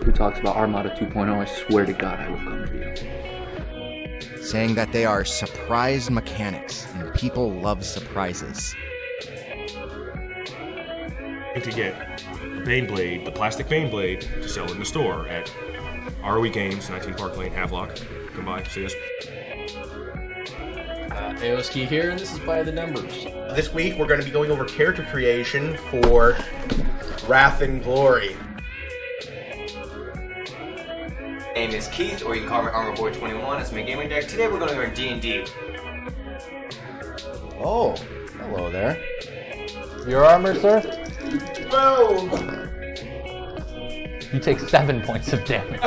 Who talks about Armada 2.0, I swear to God I will come for you. Saying that they are surprise mechanics and people love surprises. To get a Baneblade, the plastic Baneblade, to sell in the store at ROE Games, 19 Park Lane, Havelock. Come by, see us. Aoski here, and this is By the Numbers. This week we're going to be going over character creation for Wrath and Glory. My name is Keith, or you can call me ArmorBoy21. That's my gaming deck. Today we're going to learn D&D. Oh, hello there. Your armor, sir? Boom! You take 7 points of damage.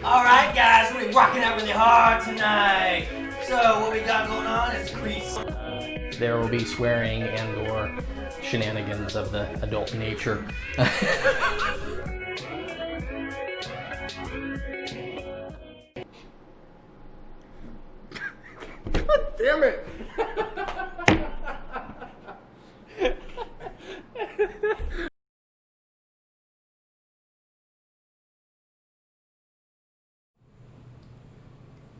Alright guys, we're rocking out really hard tonight. So what we got going on is Grease. There will be swearing and or shenanigans of the adult nature. Damn it!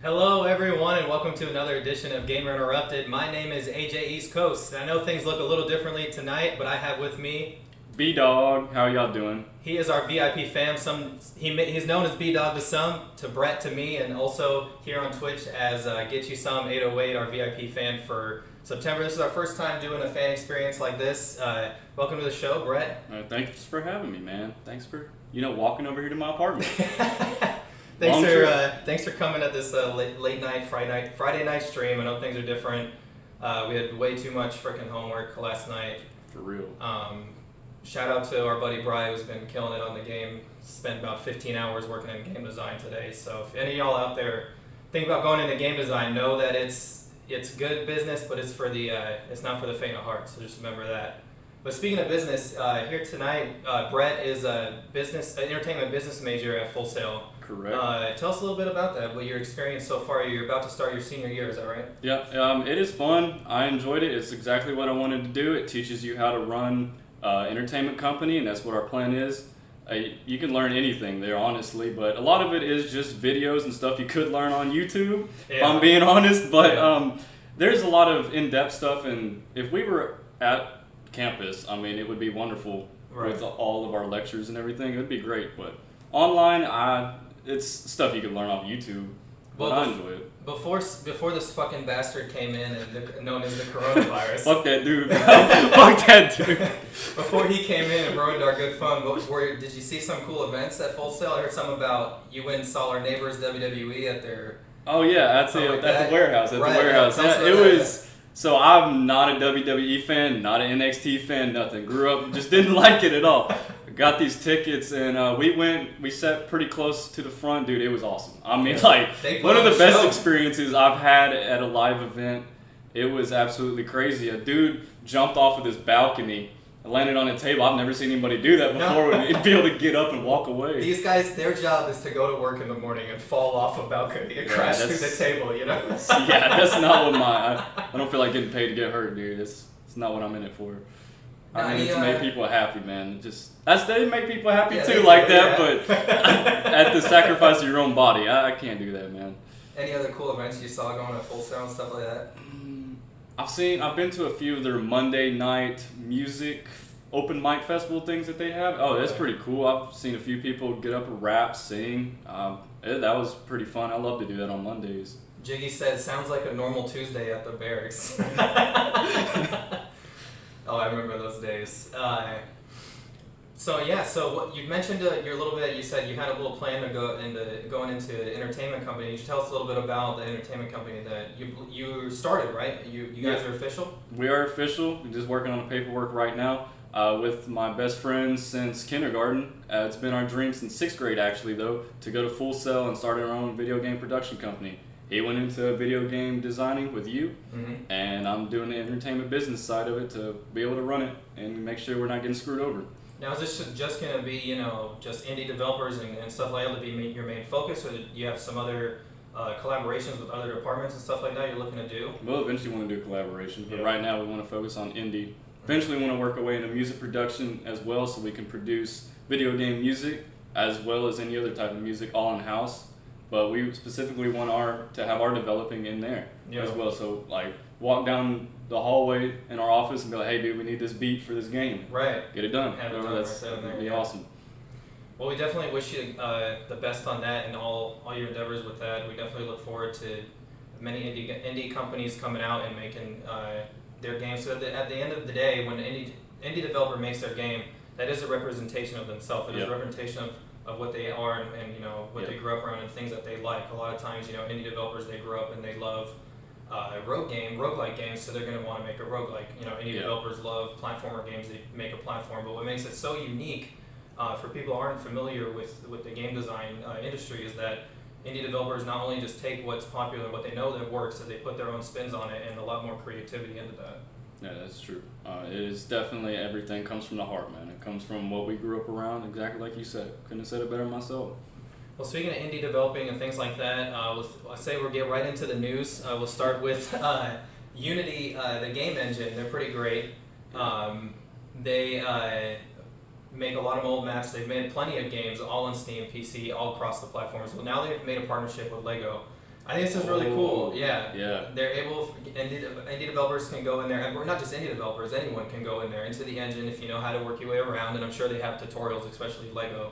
Hello everyone and welcome to another edition of Gamer Interrupted. My name is AJ East Coast. I know things look a little differently tonight, but I have with me B-Dog. How y'all doing? He is our VIP fam. He's known as B-Dog to some, to Brett to me, and also here on Twitch as Get You Some 808, our VIP fan for September. This is our first time doing a fan experience like this. Welcome to the show, Brett. Thanks for having me, man. Thanks for, walking over here to my apartment. Thanks for coming at this late night Friday night stream. I know things are different. We had way too much freaking homework last night. For real. Shout out to our buddy Bri, who's been killing it on the game. Spent about 15 hours working in game design today. So if any of y'all out there think about going into game design, know that it's good business, but it's not for the faint of heart. So just remember that. But speaking of business, here tonight, Brett is a entertainment business major at Full Sail. Correct. Tell us a little bit about that, what your experience so far. You're about to start your senior year, is that right? Yeah, it is fun. I enjoyed it. It's exactly what I wanted to do. It teaches you how to run entertainment company, and that's what our plan is. You can learn anything there, honestly, but a lot of it is just videos and stuff you could learn on YouTube, if I'm being honest. But there's a lot of in-depth stuff, and if we were at campus, it would be wonderful with all of our lectures and everything. It would be great, but online, it's stuff you can learn off YouTube. But I enjoy it. Before this fucking bastard came in and known as the coronavirus. Fuck that dude. Fuck that dude. Before he came in and ruined our good fun, did you see some cool events at Full Sail? I heard something about you went and saw our neighbors WWE at their... Oh yeah, at the warehouse. At the warehouse. Yeah, it was... So I'm not a WWE fan, not an NXT fan, nothing. Grew up, just didn't like it at all. Got these tickets and we sat pretty close to the front, dude. It was awesome. One of the best experiences I've had at a live event. It was absolutely crazy. A dude jumped off of this balcony, landed on a table. I've never seen anybody do that before. And be able to get up and walk away. These guys, their job is to go to work in the morning and fall off a balcony and crash through the table. Yeah, that's not what I don't feel like getting paid to get hurt, dude. It's not what I'm in it for. I mean, to make people happy, man. They make people happy too, but at the sacrifice of your own body, I can't do that, man. Any other cool events you saw going to Full Sail and stuff like that? I've been to a few of their Monday night music open mic festival things that they have. Oh, that's pretty cool. I've seen a few people get up and rap, sing. That was pretty fun. I love to do that on Mondays. Jiggy said, "Sounds like a normal Tuesday at the barracks." Oh, I remember those days. So what you mentioned your little bit. You said you had a little plan to going into the entertainment company. You should tell us a little bit about the entertainment company that you started, right? You guys are official? We are official. We're just working on the paperwork right now with my best friends since kindergarten. It's been our dream since 6th grade, actually, though, to go to Full Sail and start our own video game production company. He went into video game designing with you, and I'm doing the entertainment business side of it to be able to run it and make sure we're not getting screwed over. Now, is this just going to be, just indie developers and stuff like that to be your main focus, or do you have some other collaborations with other departments and stuff like that you're looking to do? We'll eventually want to do collaborations, but Yeah. right now we want to focus on indie. Eventually, we want to work our way into music production as well, so we can produce video game music as well as any other type of music all in house. But we specifically want to have our developing in there as well. So like walk down the hallway in our office and be like, hey dude, we need this beat for this game. Right. Get it done. Have it Whatever, done that's right then and there, be yeah. awesome. Well, we definitely wish you the best on that and all your endeavors with that. We definitely look forward to many indie companies coming out and making their games. So at the end of the day, when an indie developer makes their game, that is a representation of themselves. It is a representation of what they are and you know what they grew up around and things that they like. A lot of times, you know, indie developers, they grew up and they love roguelike games, so they're going to want to make a roguelike. You know, indie developers love platformer games, they make a platform. But what makes it so unique for people who aren't familiar with the game design industry is that indie developers not only just take what's popular, what they know that works, that they put their own spins on it and a lot more creativity into that. Yeah, that's true. It is definitely everything comes from the heart, man. It comes from what we grew up around, exactly like you said. Couldn't have said it better myself. Well, speaking of indie developing and things like that, I say we'll get right into the news. We'll start with Unity, the game engine. They're pretty great. They make a lot of mobile maps. They've made plenty of games, all on Steam, PC, all across the platforms. Well, now they've made a partnership with LEGO. I think this is really cool. Yeah. They're able, indie developers can go in there, and not just indie developers, anyone can go in there into the engine if you know how to work your way around, and I'm sure they have tutorials, especially LEGO.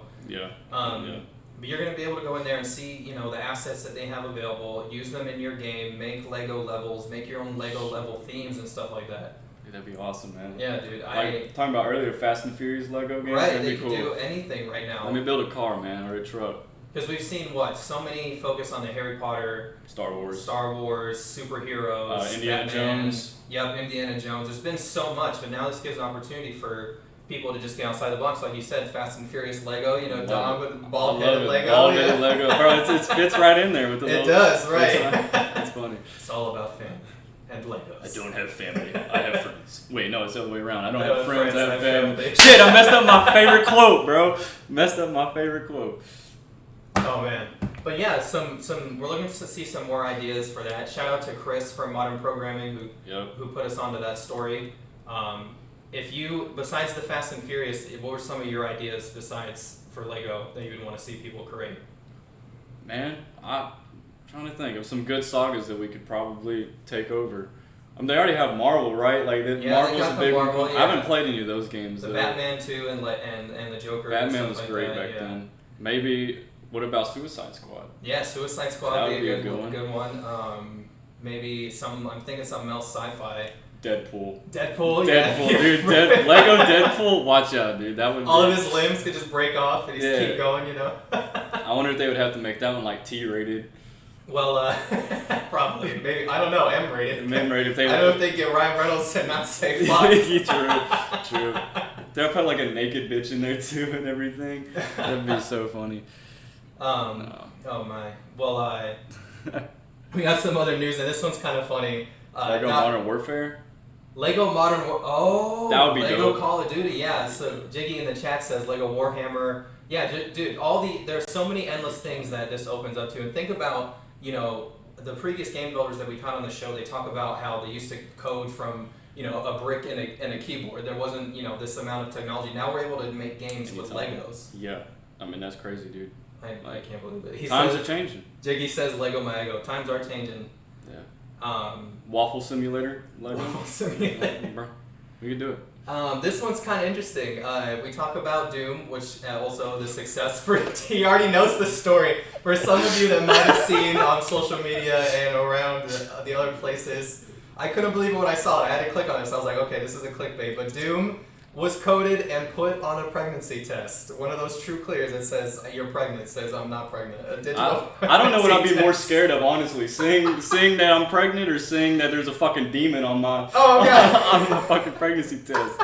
But you're going to be able to go in there and see, you know, the assets that they have available, use them in your game, make LEGO levels, make your own LEGO level themes and stuff like that. Dude, that'd be awesome, man. Yeah, dude. Like talking about earlier, Fast and Furious LEGO games. Right, that'd they be can cool. do anything right now. Let me build a car, man, or a truck. Because we've seen so many focus on the Harry Potter, Star Wars, superheroes, Indiana Batman. Jones. Yep, Indiana Jones. There's been so much, but now this gives an opportunity for people to just get outside the box, like you said, Fast and Furious Lego. You know, Dom with bald-headed Lego. Bald-headed Lego, bro. It fits right in there with the. It does, right? It's funny. It's all about family and Legos. I don't have family. I have friends. Wait, no, it's the other way around. I don't have friends. I have family. Shit, I messed up my favorite quote, bro. Messed up my favorite quote. Oh man, but yeah, we're looking to see some more ideas for that. Shout out to Chris from Modern Programming who put us onto that story. If you, besides the Fast and Furious, what were some of your ideas besides for Lego that you would want to see people create? Man, I'm trying to think of some good sagas that we could probably take over. They already have Marvel, right? Like Marvel's a big one. I haven't played any of those games. The Batman 2 and the Joker. Batman was like great that, back then. Maybe. What about Suicide Squad? Yeah, Suicide Squad would be a good one. one. Maybe I'm thinking something else sci-fi. Deadpool, yeah. Dude. Lego Deadpool. Watch out, dude. That would. All of his limbs could just break off and just keep going, you know. I wonder if they would have to make that one like T-rated. Well, probably. Maybe. I don't know. M-rated. M-rated. I don't know if they get Ryan Reynolds and not say Fox. True. They'll put like a naked bitch in there too and everything. That'd be so funny. Oh my. Well, we got some other news, and this one's kind of funny. Lego Modern Warfare. Lego Modern War. Oh. That would be Lego dope. Call of Duty. Yeah. So Jiggy in the chat says Lego Warhammer. Yeah, dude. There's so many endless things that this opens up to, and think about, you know, the previous game builders that we've had on the show. They talk about how they used to code from, you know, a brick and a keyboard. There wasn't, you know, this amount of technology. Now we're able to make games with Legos. Yeah. I mean, that's crazy, dude. I can't believe it. Times are changing. Jiggy says Lego Mago. Times are changing. Yeah. Waffle Simulator. Lego. Waffle Simulator. Bro, we could do it. This one's kind of interesting. We talk about Doom, which also the success for. He already knows the story. For some of you that might have seen on social media and around the other places, I couldn't believe it when I saw it. I had to click on it, so I was like, okay, this is a clickbait. But Doom was coded and put on a pregnancy test. One of those true clears that says you're pregnant. It says I'm not pregnant. A digital I don't know what I'd be pregnancy more test. scared of, honestly. Seeing that I'm pregnant or seeing that there's a fucking demon on my on my fucking pregnancy test.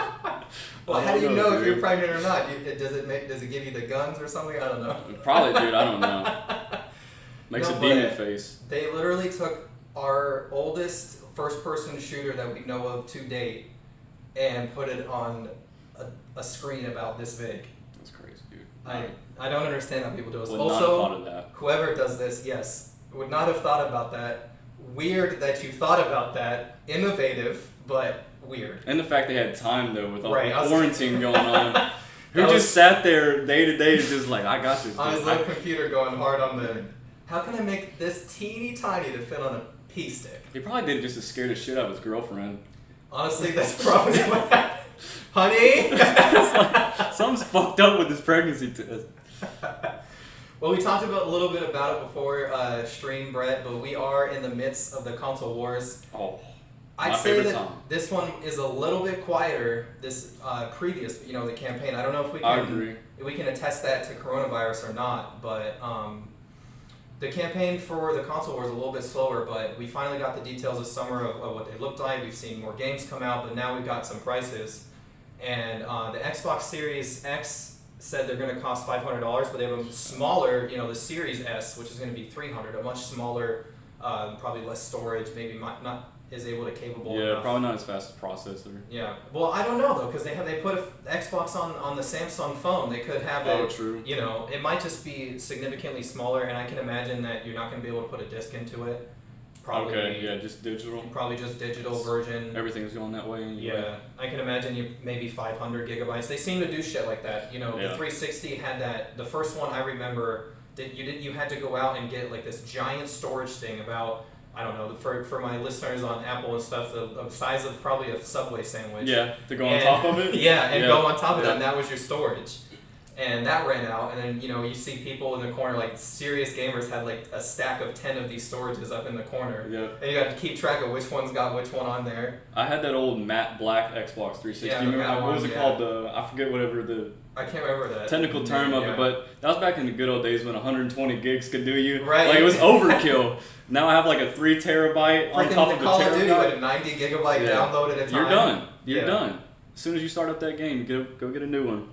Well, how do you know if you're pregnant or not? Does it give you the guns or something? I don't know. Probably, dude. I don't know. Makes a demon face. They literally took our oldest first-person shooter that we know of to date and put it on a screen about this big. That's crazy, dude. I don't understand how people do this. Would not have thought of that. Whoever does this, yes, Would not have thought about that. Weird that you thought about that. Innovative, but weird. And the fact they had time though with all Right, the quarantine going on. Who just sat there day to day, just like, I got this. On his little computer, going hard on the. How can I make this teeny tiny to fit on a pea stick? He probably did it just to scare the shit out of his girlfriend. Honestly, that's probably what happened. Honey. It's like, something's fucked up with this pregnancy test. Well, we talked about a little bit about it before stream, Brett, but we are in the midst of the console wars. Oh, I'd my say favorite that time. this one is a little bit quieter. This previous, the campaign. I don't know if we can. I agree. If we can attest that to coronavirus or not, but the campaign for the console wars is a little bit slower. But we finally got the details this summer of what they looked like. We've seen more games come out, but now we've got some prices. And the Xbox Series X said they're going to cost $500, but they have a smaller, the Series S, which is going to be $300, a much smaller, probably less storage, maybe not as able to capable. Yeah, enough. probably not as fast as processor. Yeah, well, I don't know though, because they put Xbox on the Samsung phone. They could have it. Oh, true. It might just be significantly smaller, and I can imagine that you're not going to be able to put a disc into it. Probably. Okay, yeah, just digital. Probably just digital version. Everything's going that way. Anyway. Yeah, I can imagine you maybe 500 gigabytes. They seem to do shit like that. The 360 had that. The first one I remember that you had to go out and get like this giant storage thing about, I don't know, for my listeners on Apple and stuff, the size of probably a Subway sandwich. Yeah, to go on top of it. Yeah, and go on top of that, and that was your storage. And that ran out, and then you see people in the corner, like serious gamers had like a stack of 10 of these storages up in the corner. Yeah. And you got to keep track of which one's got which one on there. I had that old matte black Xbox 360. Yeah, You remember, that what was one, it yeah. called? I forget whatever the I can't remember the technical term of it, but that was back in the good old days when 120 gigs could do you. Right. Like it was overkill. Now I have like a 3 terabyte on top of a Call of Duty terabyte. with a 90 gigabyte download at a time. You're done. You're Yeah. done. As soon as you start up that game, go get a new one.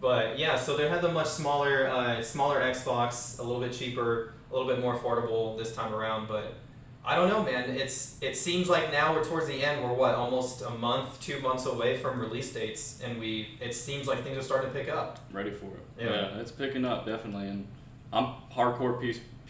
But yeah, so they had the much smaller Xbox, a little bit cheaper, a little bit more affordable this time around. But I don't know, man. It seems like now we're towards the end. We're almost a month, 2 months away from release dates, and it seems like things are starting to pick up. Ready for it. Yeah. It's picking up definitely, and I'm hardcore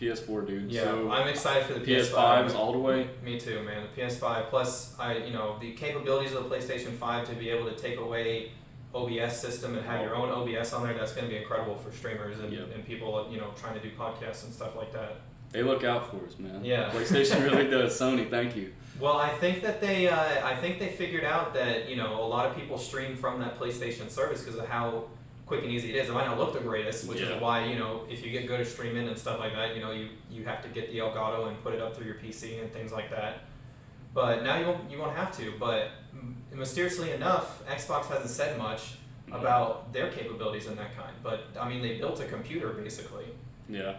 PS4 dude. Yeah, so I'm excited for the PS5 is all the way. Me too, man. The PS5 plus the capabilities of the PlayStation 5 to be able to take away OBS system and have your own OBS on there, that's going to be incredible for streamers and people trying to do podcasts and stuff like that. They look out for us, man. Yeah. PlayStation really does. Sony, thank you. Well, I think that they figured out that a lot of people stream from that PlayStation service because of how quick and easy it is. It might not look the greatest, which is why if you get good at streaming and stuff like that, you have to get the Elgato and put it up through your PC and things like that. But now you won't have to. But mysteriously enough, Xbox hasn't said much about their capabilities in that kind. But I mean, they built a computer basically. Yeah.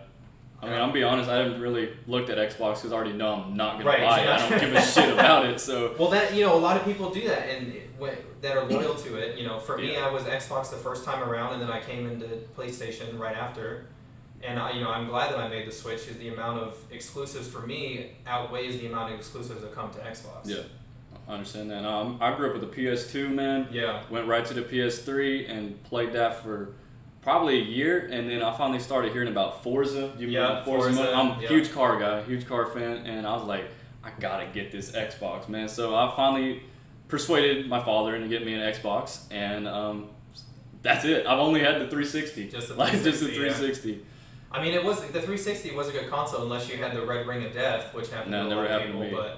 I mean, I'll be honest, I haven't really looked at Xbox because I already know I'm not going Right, to buy it. I don't give a shit about it. So. Well, that a lot of people do that and that are loyal to it. For me, I was Xbox the first time around, and then I came into PlayStation right after. And I'm glad that I made the switch because the amount of exclusives for me outweighs the amount of exclusives that come to Xbox. Yeah, I understand that. I grew up with a PS2, man. Yeah. Went right to the PS3 and played that for probably a year, and then I finally started hearing about Forza. Forza. I'm a huge car guy, huge car fan, and I was like, I gotta get this Xbox, man. So I finally persuaded my father into getting me an Xbox, and that's it. I've only had the 360. Just the 360. Yeah. I mean, the 360 was a good console unless you had the Red Ring of Death, which happened to a lot of people.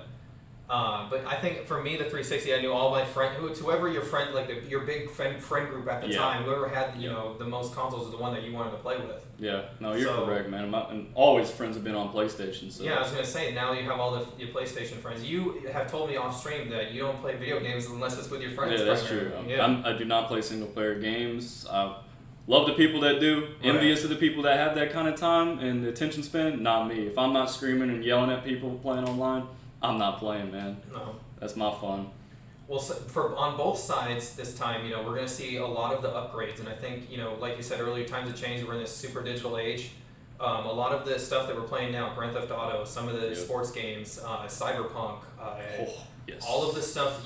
But I think for me, the 360, I knew all my friends, whoever your friend, like your big friend group at the time, whoever had the most consoles is the one that you wanted to play with. Yeah, no, you're correct, man. And always friends have been on PlayStation. So. Yeah, I was gonna say now you have all your PlayStation friends. You have told me off stream that you don't play video games unless it's with your friends. Yeah, that's true. I do not play single player games. Love the people that do. Envious of the people that have that kind of time and the attention span. Not me. If I'm not screaming and yelling at people playing online, I'm not playing, man. No. That's my fun. Well, so on both sides this time, we're going to see a lot of the upgrades. And I think, like you said earlier, times have changed. We're in this super digital age. A lot of the stuff that we're playing now, Grand Theft Auto, some of the sports games, Cyberpunk, yes. all of this stuff,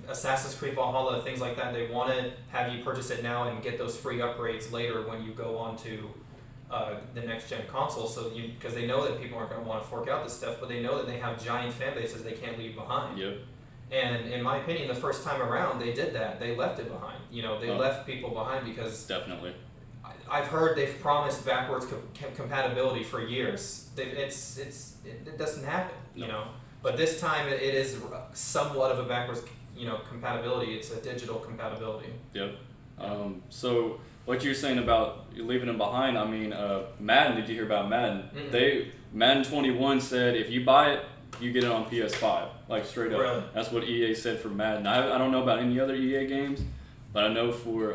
Assassin's Creed Valhalla, things like that, they want to have you purchase it now and get those free upgrades later when you go on to the next gen console. So because they know that people aren't going to want to fork out this stuff, but they know that they have giant fan bases they can't leave behind. Yep. And in my opinion, the first time around, they did that. They left it behind. They left people behind because Definitely. I've heard they've promised backwards compatibility for years. It doesn't happen, No. But this time it is somewhat of a backwards, compatibility. It's a digital compatibility. Yep. So what you're saying about you leaving them behind, I mean, Madden, did you hear about Madden? Mm-mm. Madden 21 said if you buy it, you get it on PS5, like straight up. Really? That's what EA said for Madden. I don't know about any other EA games, but I know for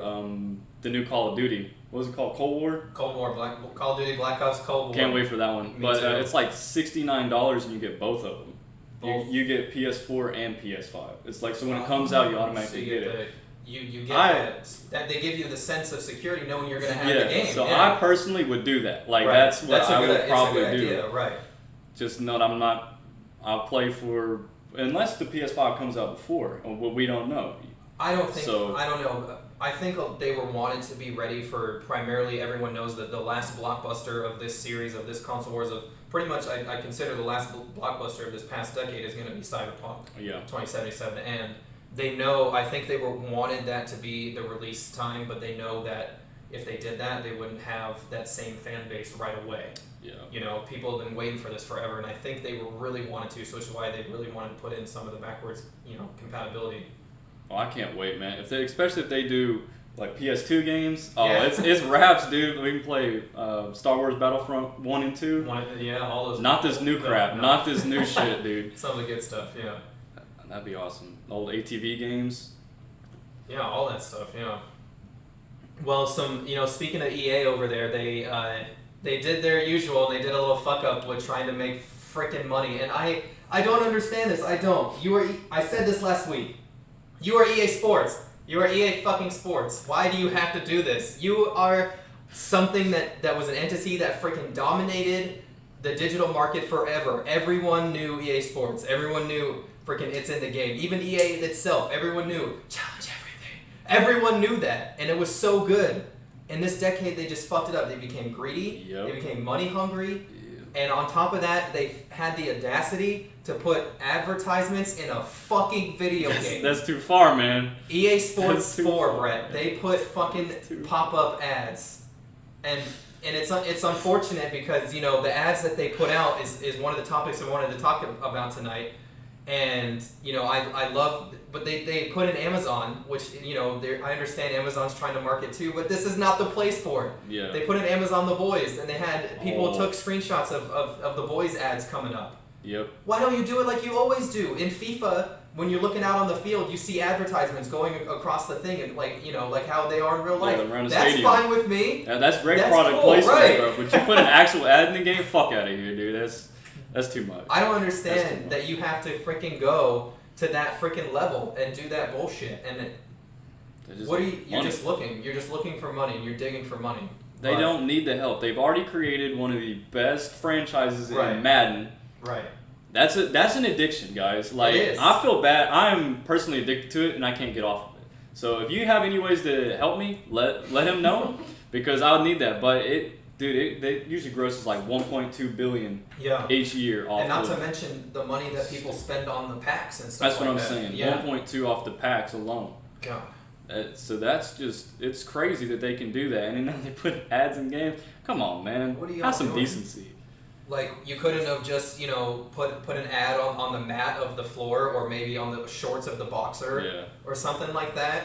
the new Call of Duty, what was it called? Cold War? Call of Duty, Black Ops, Cold War. Can't wait for that one. Me But too. it's like $69 and you get both of them. Both? You get PS4 and PS5. It's like, so when it comes out, you automatically So get it. You get that they give you the sense of security knowing you're going to have the game. So yeah. I personally would do that. Like Right. that's what I would it's a probably good do. idea, right? Just know that I'll play for, unless the PS5 comes out before, or what we don't know. I don't think. So- I don't know. I think they were wanted to be ready for primarily. Everyone knows that the last blockbuster of this series of this console wars of pretty much. I consider the last blockbuster of this past decade is going to be Cyberpunk Yeah. 2077, and they know. I think they wanted that to be the release time, but they know that if they did that, they wouldn't have that same fan base right away. Yeah. People have been waiting for this forever, and I think they really wanted to, so which is why they really wanted to put in some of the backwards, compatibility. Oh, I can't wait, man. Especially if they do like PS2 games. Oh, Yeah. it's raps, dude. We can play Star Wars Battlefront 1 and 2. All those. Not this new crap. No. Not this new shit, dude. Some of the good stuff, yeah. That'd be awesome. Old ATV games. Yeah, all that stuff, yeah. Well, speaking of EA over there, they did their usual. They did a little fuck up with trying to make frickin' money, and I don't understand this. I don't. I said this last week. You are EA Sports. You are EA fucking Sports. Why do you have to do this? You are something that was an entity that freaking dominated the digital market forever. Everyone knew EA Sports. Everyone knew freaking it's in the game. Even EA itself, everyone knew. Challenge everything. Everyone knew that, and it was so good. In this decade, they just fucked it up. They became greedy. Yep. They became money hungry. And on top of that, they had the audacity to put advertisements in a fucking video game. That's too far, man. EA Sports That's too 4, far. Brett. They put fucking pop-up ads. And it's unfortunate because, the ads that they put out is one of the topics I wanted to talk about tonight. And, I love, but they put in Amazon, which, I understand Amazon's trying to market too, but this is not the place for it. Yeah. They put in Amazon The Boys, and they had people Oh. took screenshots of The Boys ads coming up. Yep. Why don't you do it like you always do? In FIFA, when you're looking out on the field, you see advertisements going across the thing, and like how they are in real life. around the That's stadium. fine with me. Yeah, that's great That's product cool, placement, right. bro. But you put an actual ad in the game, fuck out of here, dude. That's too much. I don't That's too understand much. that you have to freaking go to that freaking level and do that bullshit. And what are you? You're money. just looking. You're just looking for money. You're digging for money. They But- don't need the help. They've already created one of the best franchises Right. in Madden. Right. That's an addiction, guys. Like, is. I feel bad. I'm personally addicted to it, and I can't get off of it. So if you have any ways to help me, let him know, because I'll need that. But it usually grosses like 1.2 billion Yeah. each year off. And not of, to mention the money that people spend on the packs and stuff. That's what like I'm that. saying. Yeah. 1.2 off the packs alone. God. So that's just, it's crazy that they can do that. And then they put ads in games. Come on, man. What are y'all Have some doing? decency. Like, you couldn't have just, put an ad on the mat of the floor or maybe on the shorts of the boxer Yeah. or something like that.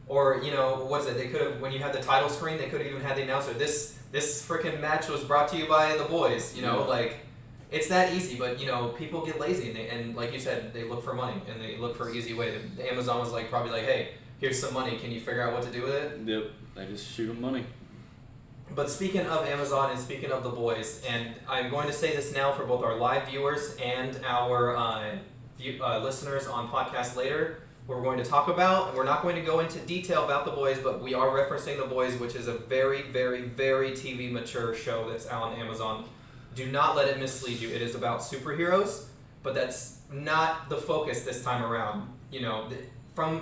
Or, what is it? They could have, when you had the title screen, they could have even had the announcer. This freaking match was brought to you by the boys, Yeah. like, it's that easy. But, people get lazy and like you said, they look for money and they look for an easy way. Amazon was probably like, hey, here's some money. Can you figure out what to do with it? Yep. They just shoot them money. But speaking of Amazon and speaking of the boys, and I'm going to say this now for both our live viewers and our listeners on podcast later, we're going to talk about, and we're not going to go into detail about the boys, but we are referencing the boys, which is a very, very, very TV mature show that's out on Amazon. Do not let it mislead you. It is about superheroes, but that's not the focus this time around.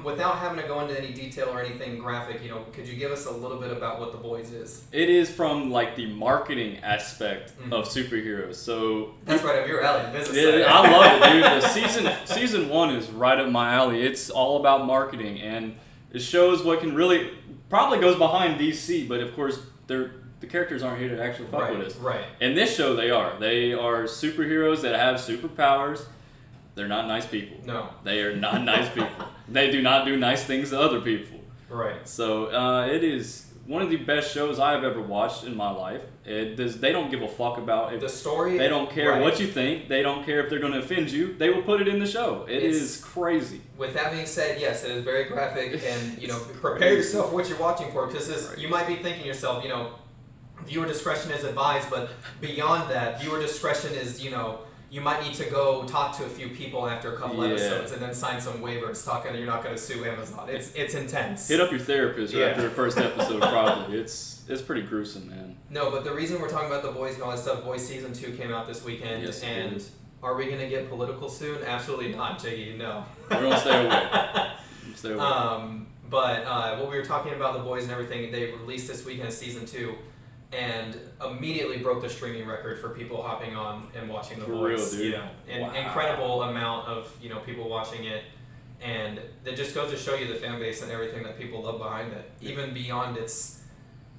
without having to go into any detail or anything graphic, could you give us a little bit about what The Boys is? It is from like the marketing aspect of superheroes. So that's right up your alley, business yeah, side. I love it, dude. The season 1 is right up my alley. It's all about marketing, and it shows what can really probably goes behind DC, but of course the characters aren't here to actually fuck with us. Right. In this show, they are. They are superheroes that have superpowers. They're not nice people. No. They are not nice people. They do not do nice things to other people. Right. So it is one of the best shows I've ever watched in my life. They don't give a fuck about the story. They don't care right. what you think. They don't care if they're going to offend you. They will put it in the show. It's is crazy. With that being said, yes, it is very graphic, and prepare yourself for what you're watching for, because you might be thinking to yourself, viewer discretion is advised, but beyond that, viewer discretion is, you might need to go talk to a few people after a couple episodes and then sign some waivers talking you're not going to sue Amazon. It's intense. Hit up your therapist after the first episode, probably. It's pretty gruesome, man. No, but the reason we're talking about The Boys and all that stuff, Boys Season 2 came out this weekend, yes, and are we going to get political soon? Absolutely not, Jiggy, no. We're going to stay away. But what we were talking about, The Boys and everything, they released this weekend Season 2, and immediately broke the streaming record for people hopping on and watching The Boys. For real, dude. Yeah, an incredible amount of people watching it, and it just goes to show you the fan base and everything that people love behind it, even beyond its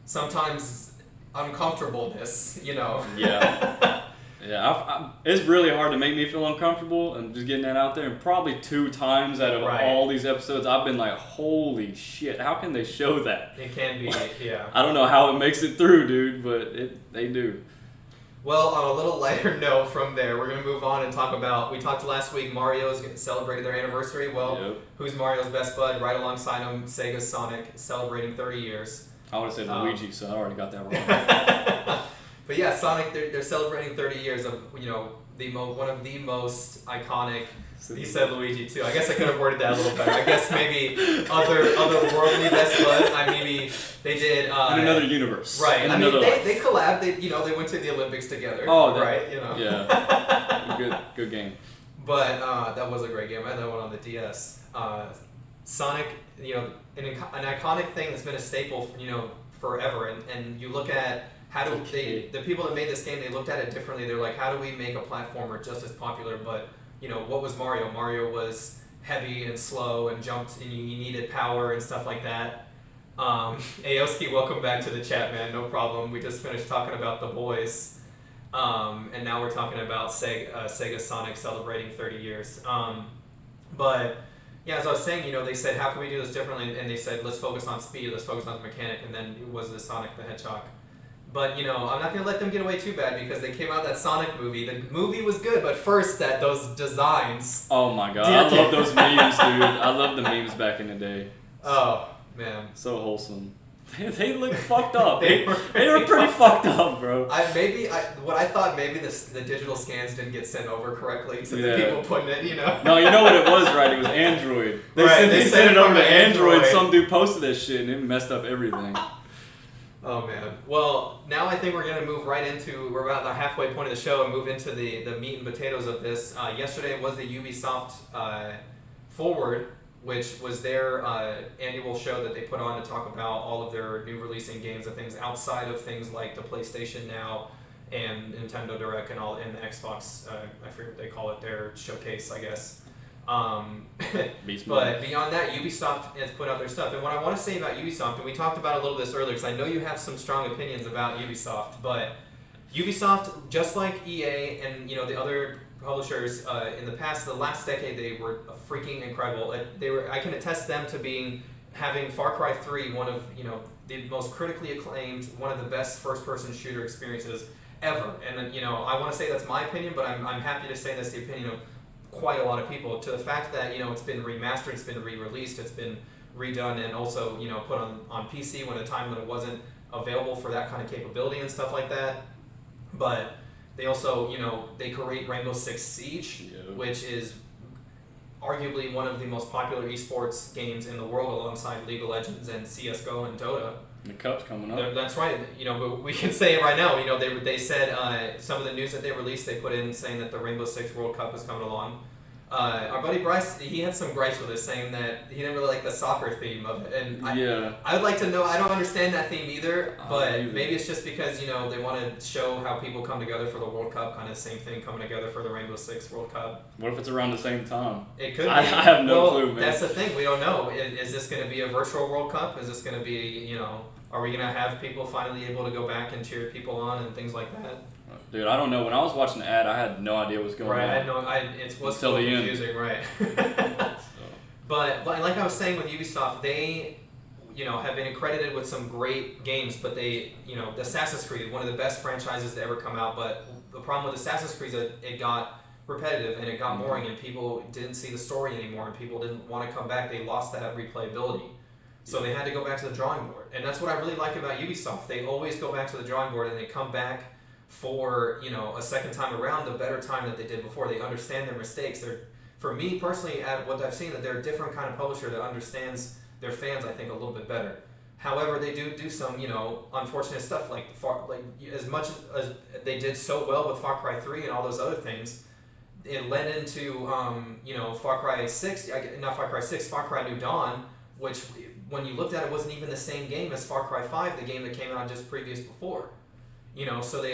sometimes uncomfortableness. Yeah. Yeah, it's really hard to make me feel uncomfortable. I'm just getting that out there. And probably 2 times out of all these episodes, I've been like, holy shit, how can they show that? It can be, yeah. I don't know how it makes it through, dude, but they do. Well, on a little lighter note from there, we're going to move on and talk about, we talked last week, Mario's celebrated their anniversary. Well, who's Mario's best bud? Right alongside him, Sega's Sonic, celebrating 30 years. I would have said Luigi, so I already got that wrong. But yeah, Sonic, they're celebrating 30 years of, one of the most iconic. You said Luigi too. I guess I could have worded that a little better. I guess maybe otherworldly best bud. Maybe they did in another universe. Right. They collabed. They went to the Olympics together. Oh, right. Yeah. Good game. But that was a great game. I had that one on the DS. Sonic, an iconic thing that's been a staple, forever. And you look at how do the people that made this game, they looked at it differently. They're like, how do we make a platformer just as popular? But what was Mario? Mario was heavy and slow and jumped, and you needed power and stuff like that. Aoski, welcome back to the chat, man. No problem. We just finished talking about The Boys, and now we're talking about Sega Sonic celebrating 30 years. But yeah, as I was saying, they said, how can we do this differently? And they said, let's focus on speed, let's focus on the mechanic, and then it was the Sonic the Hedgehog. But, I'm not going to let them get away too bad, because they came out that Sonic movie. The movie was good, but first, those designs. Oh my god, I love those memes, dude. I love the memes back in the day. Oh, man. So wholesome. They look fucked up. They were pretty fucked up, bro. What I thought maybe the digital scans didn't get sent over correctly to the people putting it, No, you know what it was, right? It was Android. They sent it over to Android. Some dude posted that shit, and it messed up everything. Oh, man. Well, now I think we're going to move right into, we're about the halfway point of the show and move into the meat and potatoes of this. Yesterday was the Ubisoft Forward, which was their annual show that they put on to talk about all of their new releasing games and things outside of things like the PlayStation Now and Nintendo Direct and the Xbox, I forget what they call it, their showcase, I guess. But beyond that, Ubisoft has put out their stuff. And what I want to say about Ubisoft, and we talked about it a little bit earlier, because I know you have some strong opinions about Ubisoft, but Ubisoft, just like EA and the other publishers in the last decade, they were freaking incredible. I can attest them to having Far Cry 3, one of the most critically acclaimed, one of the best first-person shooter experiences ever. And I want to say that's my opinion, but I'm happy to say that's the opinion of quite a lot of people, to the fact that it's been remastered, it's been re-released, it's been redone, and also put on PC when a time when it wasn't available for that kind of capability and stuff like that. But they also they create Rainbow Six Siege, which is arguably one of the most popular esports games in the world, alongside League of Legends and CS:GO and Dota. The Cup's coming up. That's right. But we can say it right now. They said some of the news that they released, they put in saying that the Rainbow Six World Cup is coming along. Our buddy Bryce, he had some gripes with us, saying that he didn't really like the soccer theme of it. And I would like to know, I don't understand that theme either, but maybe it's just because, they want to show how people come together for the World Cup, kind of the same thing coming together for the Rainbow Six World Cup. What if it's around the same time? It could be. I have no clue, man. That's the thing, we don't know. Is this going to be a virtual World Cup? Is this going to be, are we going to have people finally able to go back and cheer people on and things like that? Dude, I don't know. When I was watching the ad, I had no idea what was going on. Right, it was so confusing, right. But like I was saying with Ubisoft, they, have been accredited with some great games, but they, Assassin's Creed, one of the best franchises to ever come out, but the problem with Assassin's Creed is that it got repetitive and it got boring and people didn't see the story anymore and people didn't want to come back. They lost that replayability. So they had to go back to the drawing board. And that's what I really like about Ubisoft. They always go back to the drawing board and they come back for, a second time around, the better time that they did before. They understand their mistakes. For me personally, at what I've seen, that they're a different kind of publisher that understands their fans, I think, a little bit better. However, they do some, unfortunate stuff like as much as they did so well with Far Cry 3 and all those other things, it led into Far Cry 6, not Far Cry 6, Far Cry New Dawn, which when you looked at it wasn't even the same game as Far Cry 5, the game that came out just previous before. So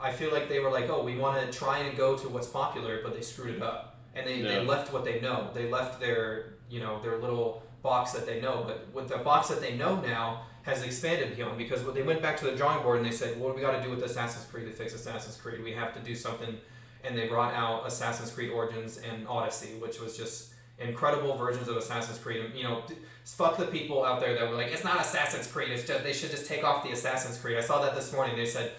I feel like they were like, oh, we want to try and go to what's popular, but they screwed it up. And they left what they know. They left their little box that they know. But with the box that they know now has expanded beyond, because they went back to the drawing board and they said, what do we got to do with Assassin's Creed to fix Assassin's Creed? We have to do something. And they brought out Assassin's Creed Origins and Odyssey, which was just incredible versions of Assassin's Creed. And, fuck the people out there that were like, it's not Assassin's Creed, it's just, they should just take off the Assassin's Creed. I saw that this morning. They said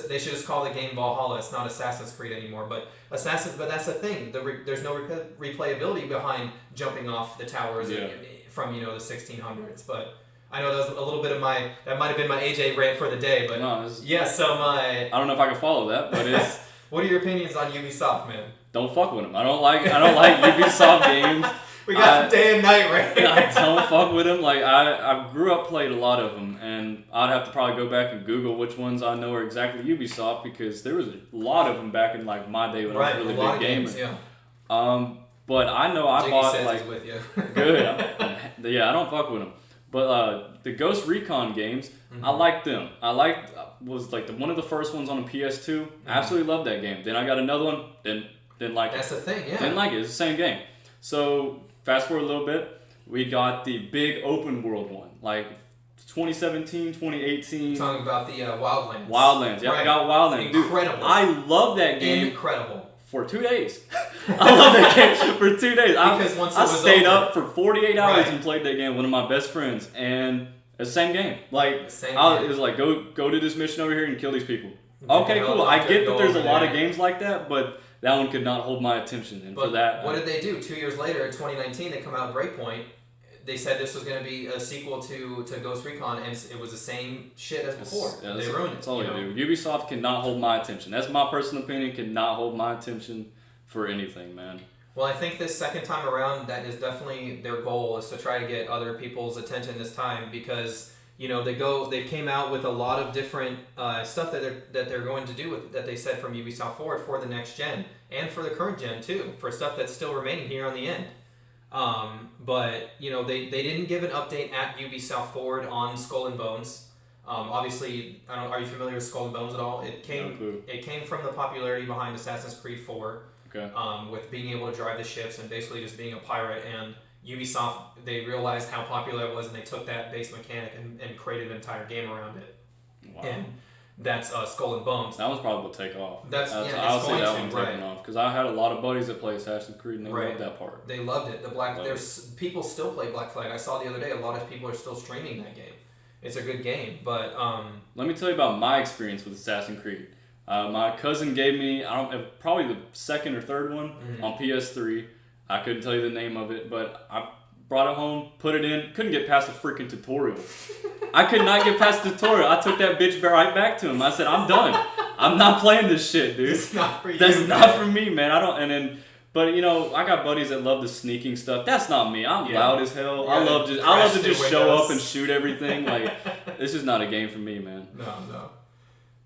they should just call the game Valhalla. It's not Assassin's Creed anymore. But that's the thing. There's no replayability behind jumping off the towers from the 1600s. But I know that was a little bit of that might have been my AJ rant for the day. But I don't know if I can follow that, but it's. What are your opinions on Ubisoft, man? Don't fuck with them. I don't like Ubisoft games. We got day and night, right? I don't fuck with them. Like I grew up played a lot of them, and I'd have to probably go back and Google which ones I know are exactly Ubisoft, because there was a lot of them back in like my day when I was really big gamer. Yeah. But I know I bought says like he's with you. good. I don't fuck with them. But the Ghost Recon games, I liked them. Was like one of the first ones on a PS2. Absolutely loved that game. Then I got another one. Didn't like it. That's the thing. Yeah. Didn't like it. It's the same game. So fast forward a little bit, we got the big open world one, like 2017, 2018. Talking about the Wildlands. Wildlands, yeah, right. I got Wildlands. Incredible. Dude, I love that game. Incredible. For 2 days. I love that game for 2 days. Because once I stayed up for 48 hours and played that game with one of my best friends, and it's the same game. Like, it was like, go to this mission over here and kill these people. Okay, cool. I get that there's a lot of games like that, but that one could not hold my attention. And for that, what did they do? 2 years later, in 2019, they come out with Breakpoint. They said this was going to be a sequel to Ghost Recon, and it was the same shit as before. They ruined it. That's all they do. Ubisoft cannot hold my attention. That's my personal opinion. Cannot hold my attention for anything, man. Well, I think this second time around, that is definitely their goal, is to try to get other people's attention this time, because they came out with a lot of different stuff that they're going to do that they said from Ubisoft Forward for the next gen and for the current gen too, for stuff that's still remaining here on the end. But they didn't give an update at Ubisoft Forward on Skull and Bones. Obviously, are you familiar with Skull and Bones at all? It came from the popularity behind Assassin's Creed 4. Okay. With being able to drive the ships and basically just being a pirate, and Ubisoft, they realized how popular it was, and they took that base mechanic and created an entire game around it. Wow. And that's Skull and Bones. That was probably will take off. I'll see that one taking off, because I had a lot of buddies that play Assassin's Creed and they loved that part. They loved it. People still play Black Flag. I saw the other day a lot of people are still streaming that game. It's a good game, but let me tell you about my experience with Assassin's Creed. My cousin gave me probably the second or third one on PS3. I couldn't tell you the name of it, but I brought it home, put it in, couldn't get past the freaking tutorial. I could not get past the tutorial. I took that bitch right back to him. I said, I'm done. I'm not playing this shit, dude. It's not for you. That's not for me, man. But I got buddies that love the sneaking stuff. That's not me. I'm loud as hell. Yeah, I love to just show up and shoot everything. Like, this is not a game for me, man. No.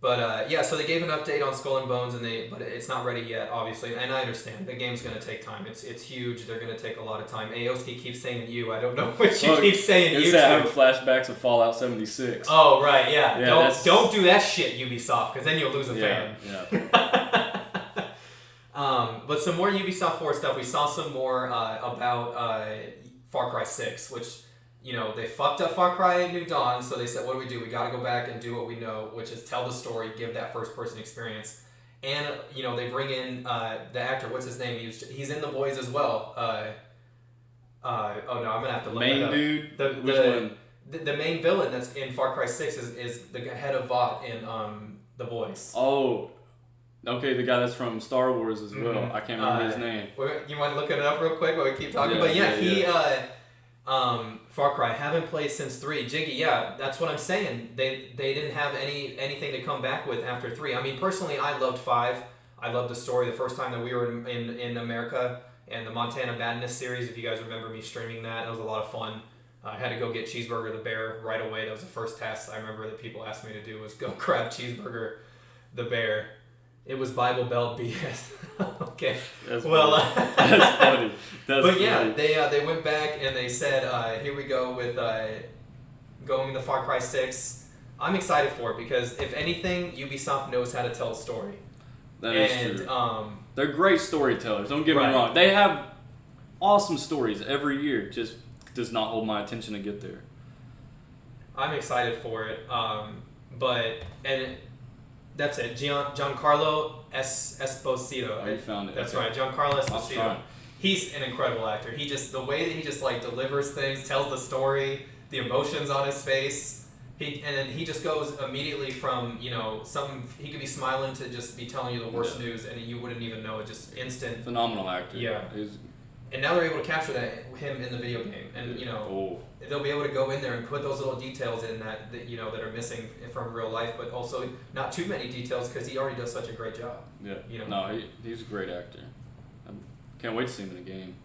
But yeah, so they gave an update on Skull and Bones, but it's not ready yet, obviously. And I understand the game's gonna take time. It's huge. They're gonna take a lot of time. Aoski keeps saying you. I don't know what you keep saying. Is you that to. having flashbacks of Fallout 76? Oh right, yeah. Yeah, don't do that shit, Ubisoft, because then you'll lose a fan. Yeah. But some more Ubisoft 4 stuff. We saw some more about Far Cry 6, which, you know, they fucked up Far Cry New Dawn, so they said, what do? We got to go back and do what we know, which is tell the story, give that first-person experience. And, you know, they bring in the actor, what's his name? He's in The Boys as well. Oh, no, I'm going to have to look Main it up. dude? Which one? The main villain that's in Far Cry 6 is the head of VOT in The Boys. Oh, okay, the guy that's from Star Wars as well. Mm-hmm. I can't remember his name. You want to look it up real quick while we keep talking? Yeah, But yeah, yeah, he Far Cry, haven't played since 3. Jiggy, yeah, that's what I'm saying. They didn't have anything to come back with after 3. I mean, personally, I loved 5. I loved the story the first time that we were in America, and the Montana Madness series, if you guys remember me streaming that. It was a lot of fun. I had to go get Cheeseburger the Bear right away. That was the first task I remember that people asked me to do, was go grab Cheeseburger the Bear. It was Bible Belt BS. Okay. That's well, that's funny. But yeah, they went back and they said, here we go with going to Far Cry 6. I'm excited for it because if anything, Ubisoft knows how to tell a story. That is true. They're great storytellers. Don't get me wrong. They have awesome stories every year. Just does not hold my attention to get there. I'm excited for it. That's it. Giancarlo Esposito. Oh, you found it. That's okay. right, Giancarlo Esposito. Fine. He's an incredible actor. The way that he just like delivers things, tells the story, the emotions on his face. And then he just goes immediately from, you know, he could be smiling to just be telling you the worst news, and you wouldn't even know it. Just instant. Phenomenal actor. Yeah. And now they're able to capture him in the video game, and you know they'll be able to go in there and put those little details in that you know that are missing from real life, but also not too many details because he already does such a great job. Yeah. You know. No, he's a great actor. I can't wait to see him in the game.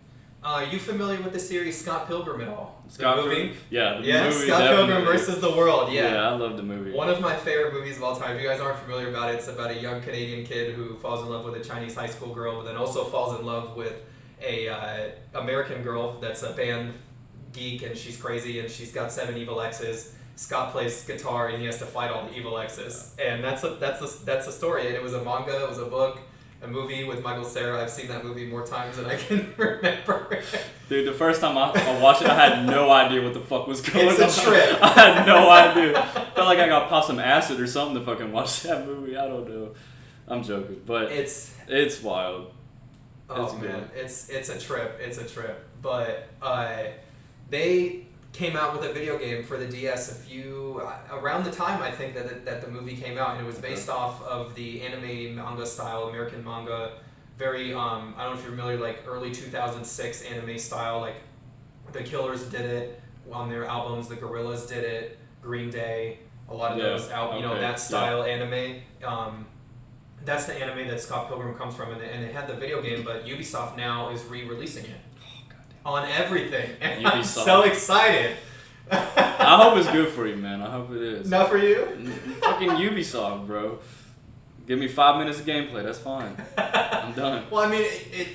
You familiar with the series Scott Pilgrim at all? Scott the movie? Pilgrim? Yeah, the movie. Scott Pilgrim versus the World. Yeah, I love the movie. One of my favorite movies of all time. If you guys aren't familiar about it, it's about a young Canadian kid who falls in love with a Chinese high school girl, but then also falls in love with a American girl that's a band geek, and she's crazy, and she's got 7 evil exes. Scott plays guitar, and he has to fight all the evil exes, and that's a story. And it was a manga, it was a book, a movie with Michael Cera. I've seen that movie more times than I can remember. Dude, the first time I watched it, I had no idea what the fuck was going on. It's a trip. I had no idea. Felt like I got popped some acid or something to fucking watch that movie. I don't know. I'm joking, but it's wild. Oh man, it's a trip. It's a trip. But they came out with a video game for the DS around the time I think that the movie came out, and it was based off of the anime manga style, American manga. Very I don't know if you're familiar, like early 2006 anime style. Like the Killers did it on their albums, the Gorillaz did it, Green Day, a lot of those you know, that style anime. That's the anime that Scott Pilgrim comes from, and it had the video game, but Ubisoft now is re-releasing it on everything, and I'm so excited. I hope it's good for you, man. I hope it is. Not for you? Fucking Ubisoft, bro. Give me 5 minutes of gameplay. That's fine. I'm done. Well, I mean,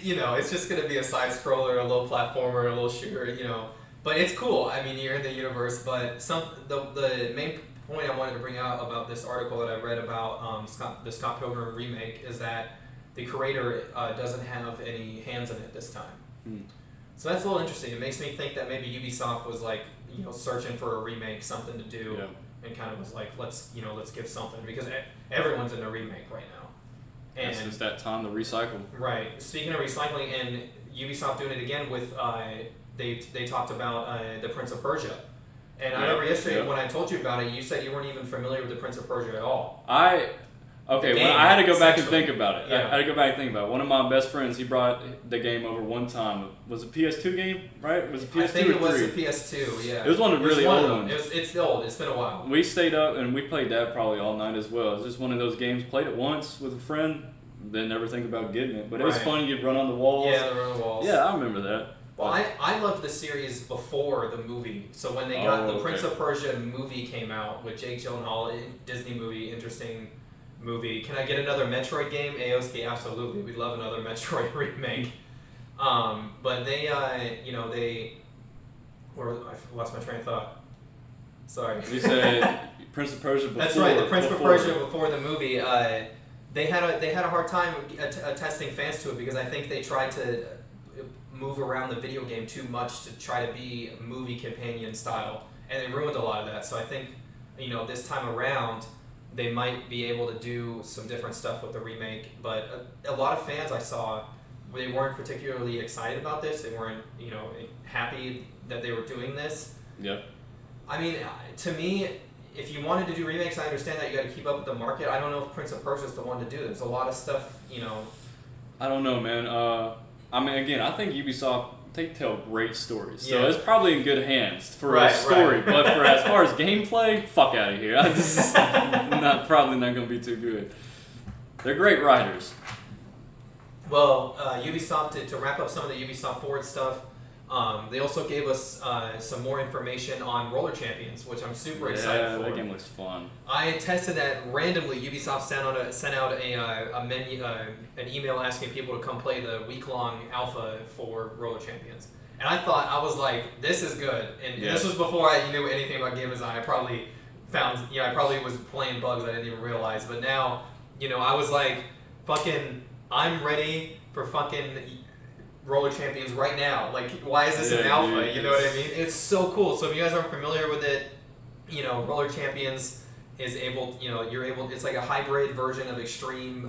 you know, it's just gonna be a side scroller, a little platformer, a little shooter, you know. But it's cool. I mean, you're in the universe, but the main point I wanted to bring out about this article that I read about the Scott Pilgrim remake is that the creator doesn't have any hands in it this time. So that's a little interesting. It makes me think that maybe Ubisoft was like, you know, searching for a remake, something to do, and kind of was like, let's give something, because everyone's in a remake right now. And it's that time to recycle. Right. Speaking of recycling, and Ubisoft doing it again with they talked about the Prince of Persia. And I remember yesterday when I told you about it, you said you weren't even familiar with the Prince of Persia at all. I had to go back and think about it. Yeah. I had to go back and think about it. One of my best friends, he brought the game over one time. Was it a PS2 game, right? Was it PS2 I think or it was 3? a PS2, yeah. It was one of the really old ones. It's old. It's been a while. We stayed up and we played that probably all night as well. It was just one of those games, played it once with a friend, then never think about getting it. But it was fun. You'd run on the walls. Yeah, the run on the walls. Yeah, I remember that. Well, I loved the series before the movie. So when they got the Prince of Persia movie came out with Jake Gyllenhaal, Disney movie, interesting movie. Can I get another Metroid game? Aoski, absolutely. We'd love another Metroid remake. But they, I lost my train of thought. Sorry. You said Prince of Persia before. That's right, the Prince of Persia before the movie. They had a hard time attesting fans to it because I think they tried to move around the video game too much to try to be movie companion style, and they ruined a lot of that. So I think, this time around, they might be able to do some different stuff with the remake. But a lot of fans I saw, they weren't particularly excited about this. They weren't, happy that they were doing this. Yeah. I mean, to me, if you wanted to do remakes, I understand that you got to keep up with the market. I don't know if Prince of Persia is the one to do. There's a lot of stuff, I don't know, man. Again, I think Ubisoft, they tell great stories, so Yeah. it's probably in good hands for Right, a story. right. But for as far as gameplay, fuck out of here. This is probably not going to be too good. They're great writers. Well, Ubisoft, to wrap up some of the Ubisoft Forward stuff, they also gave us some more information on Roller Champions, which I'm super excited for. Yeah, that game looks fun. I tested that randomly. Ubisoft sent out a menu, an email asking people to come play the week-long alpha for Roller Champions. And I was like, this is good. And this was before I knew anything about game design. I probably was playing bugs I didn't even realize. But now, I was like, I'm ready for Roller Champions right now. Like, why is this an alpha? Dude, you know what I mean? It's so cool. So if you guys aren't familiar with it, Roller Champions is it's like a hybrid version of Extreme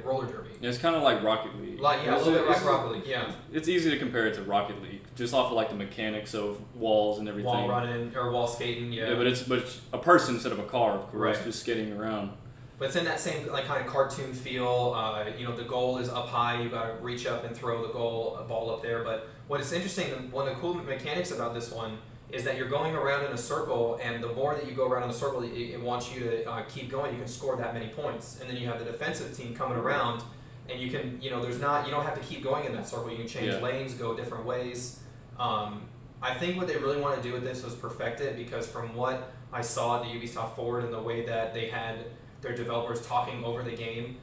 Roller Derby. It's kind of like Rocket League. A little bit like Rocket League, yeah. It's easy to compare it to Rocket League, just off of like the mechanics of walls and everything. Wall running or wall skating, yeah. Yeah, but it's a person instead of a car, of course, Right. just skating around. But it's in that same kind of cartoon feel. The goal is up high. You got to reach up and throw the ball up there. But what is interesting, one of the cool mechanics about this one is that you're going around in a circle, and the more that you go around in a circle, it wants you to keep going. You can score that many points, and then you have the defensive team coming around, and you can, you don't have to keep going in that circle. You can change lanes, go different ways. I think what they really want to do with this was perfect it, because from what I saw at the Ubisoft Forward and the way that they had their developers talking over the game,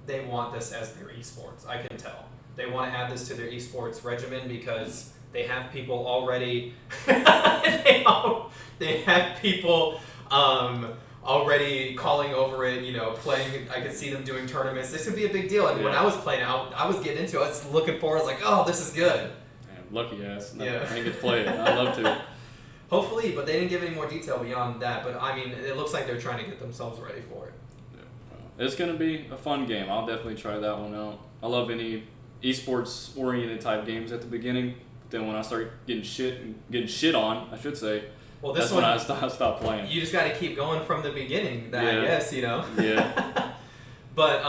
they want this as their esports. I can tell. They want to add this to their esports regimen because they have people already. they have people already calling over it. Playing. I could see them doing tournaments. This would be a big deal. And when I was playing, I was getting into it. I was looking forward. I was like, oh, this is good. Man, lucky ass. No, Yeah. I ain't get to play it. I'd love to. Hopefully, but they didn't give any more detail beyond that. But I mean, it looks like they're trying to get themselves ready for it. It's going to be a fun game. I'll definitely try that one out. I love any esports-oriented type games at the beginning. But then when I start getting shit on, I should say, Well, this that's one, when I stop playing. you just got to keep going from the beginning, I Yeah. guess, Yeah. But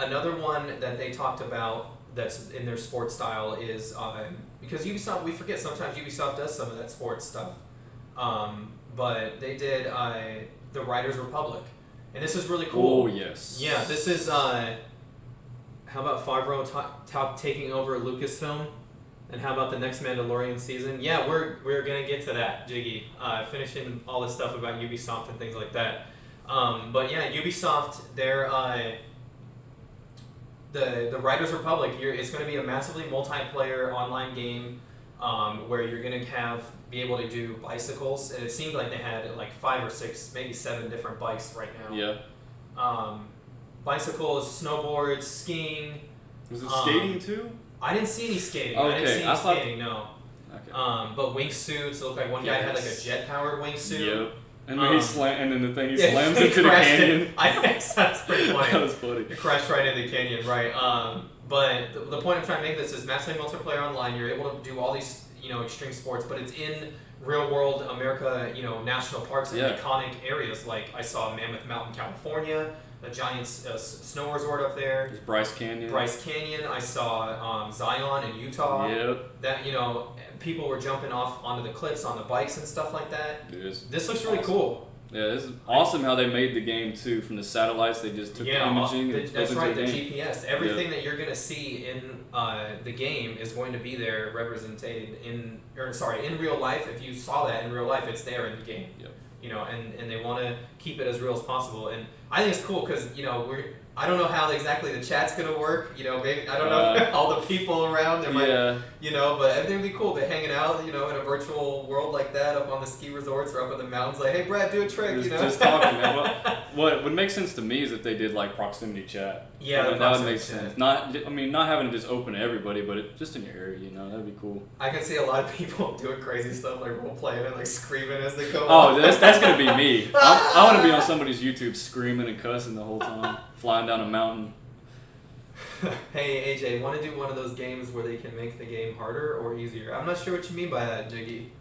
another one that they talked about that's in their sports style is, because Ubisoft, we forget sometimes Ubisoft does some of that sports stuff. But they did the Riders Republic. And this is really cool. Oh, yes. Yeah, this is, how about Favreau taking over Lucasfilm? And how about the next Mandalorian season? Yeah, we're gonna get to that, Jiggy. Finishing all this stuff about Ubisoft and things like that. But yeah, Ubisoft, they're the Riders Republic. It's going to be a massively multiplayer online game where you're going to be able to do bicycles. And it seemed like they had like 5 or 6, maybe 7 different bikes right now. Yeah. Bicycles, snowboards, skiing. Was it skating too? I didn't see any skating. Okay, I didn't see any thought- skating, no. Okay. But wingsuits, it looked like one guy had like a Yes. jet-powered wingsuit. Yep. And then and then the thing he Yeah, slams he into the crashed canyon. in. That's pretty funny. That was funny. It crashed right into the canyon, right? But the point I'm trying to make this is massively multiplayer online. You're able to do all these, extreme sports, but it's in real world America, national parks and Yeah. iconic areas. Like I saw Mammoth Mountain, California, the giant snow resort up there. There's Bryce Canyon. Bryce Canyon. I saw Zion in Utah. Yep. That people were jumping off onto the cliffs on the bikes and stuff like that. It is. This looks really awesome. cool. Yeah, this is awesome how they made the game too from the satellites. They just took the imaging and that's put right. it The into the game. GPS, everything that you're gonna see in the game is going to be there, represented in real life. If you saw that in real life, it's there in the game. Yep. and they want to keep it as real as possible. And I think it's cool because I don't know how exactly the chat's gonna work. Maybe I don't know all the people around. There might, but everything would be cool. They're hanging out, in a virtual world like that, up on the ski resorts or up in the mountains. Like, hey, Brad, do a trick. Just talking. Man. What would make sense to me is if they did like proximity chat. Yeah, that would make sense. Not having to just open to everybody, but just in your area. That'd be cool. I can see a lot of people doing crazy stuff like role playing and like screaming as they go. Oh, that's gonna be me. I want to be on somebody's YouTube screaming and cussing the whole time, flying down a mountain. Hey AJ, want to do one of those games where they can make the game harder or easier? I'm not sure what you mean by that, Jiggy.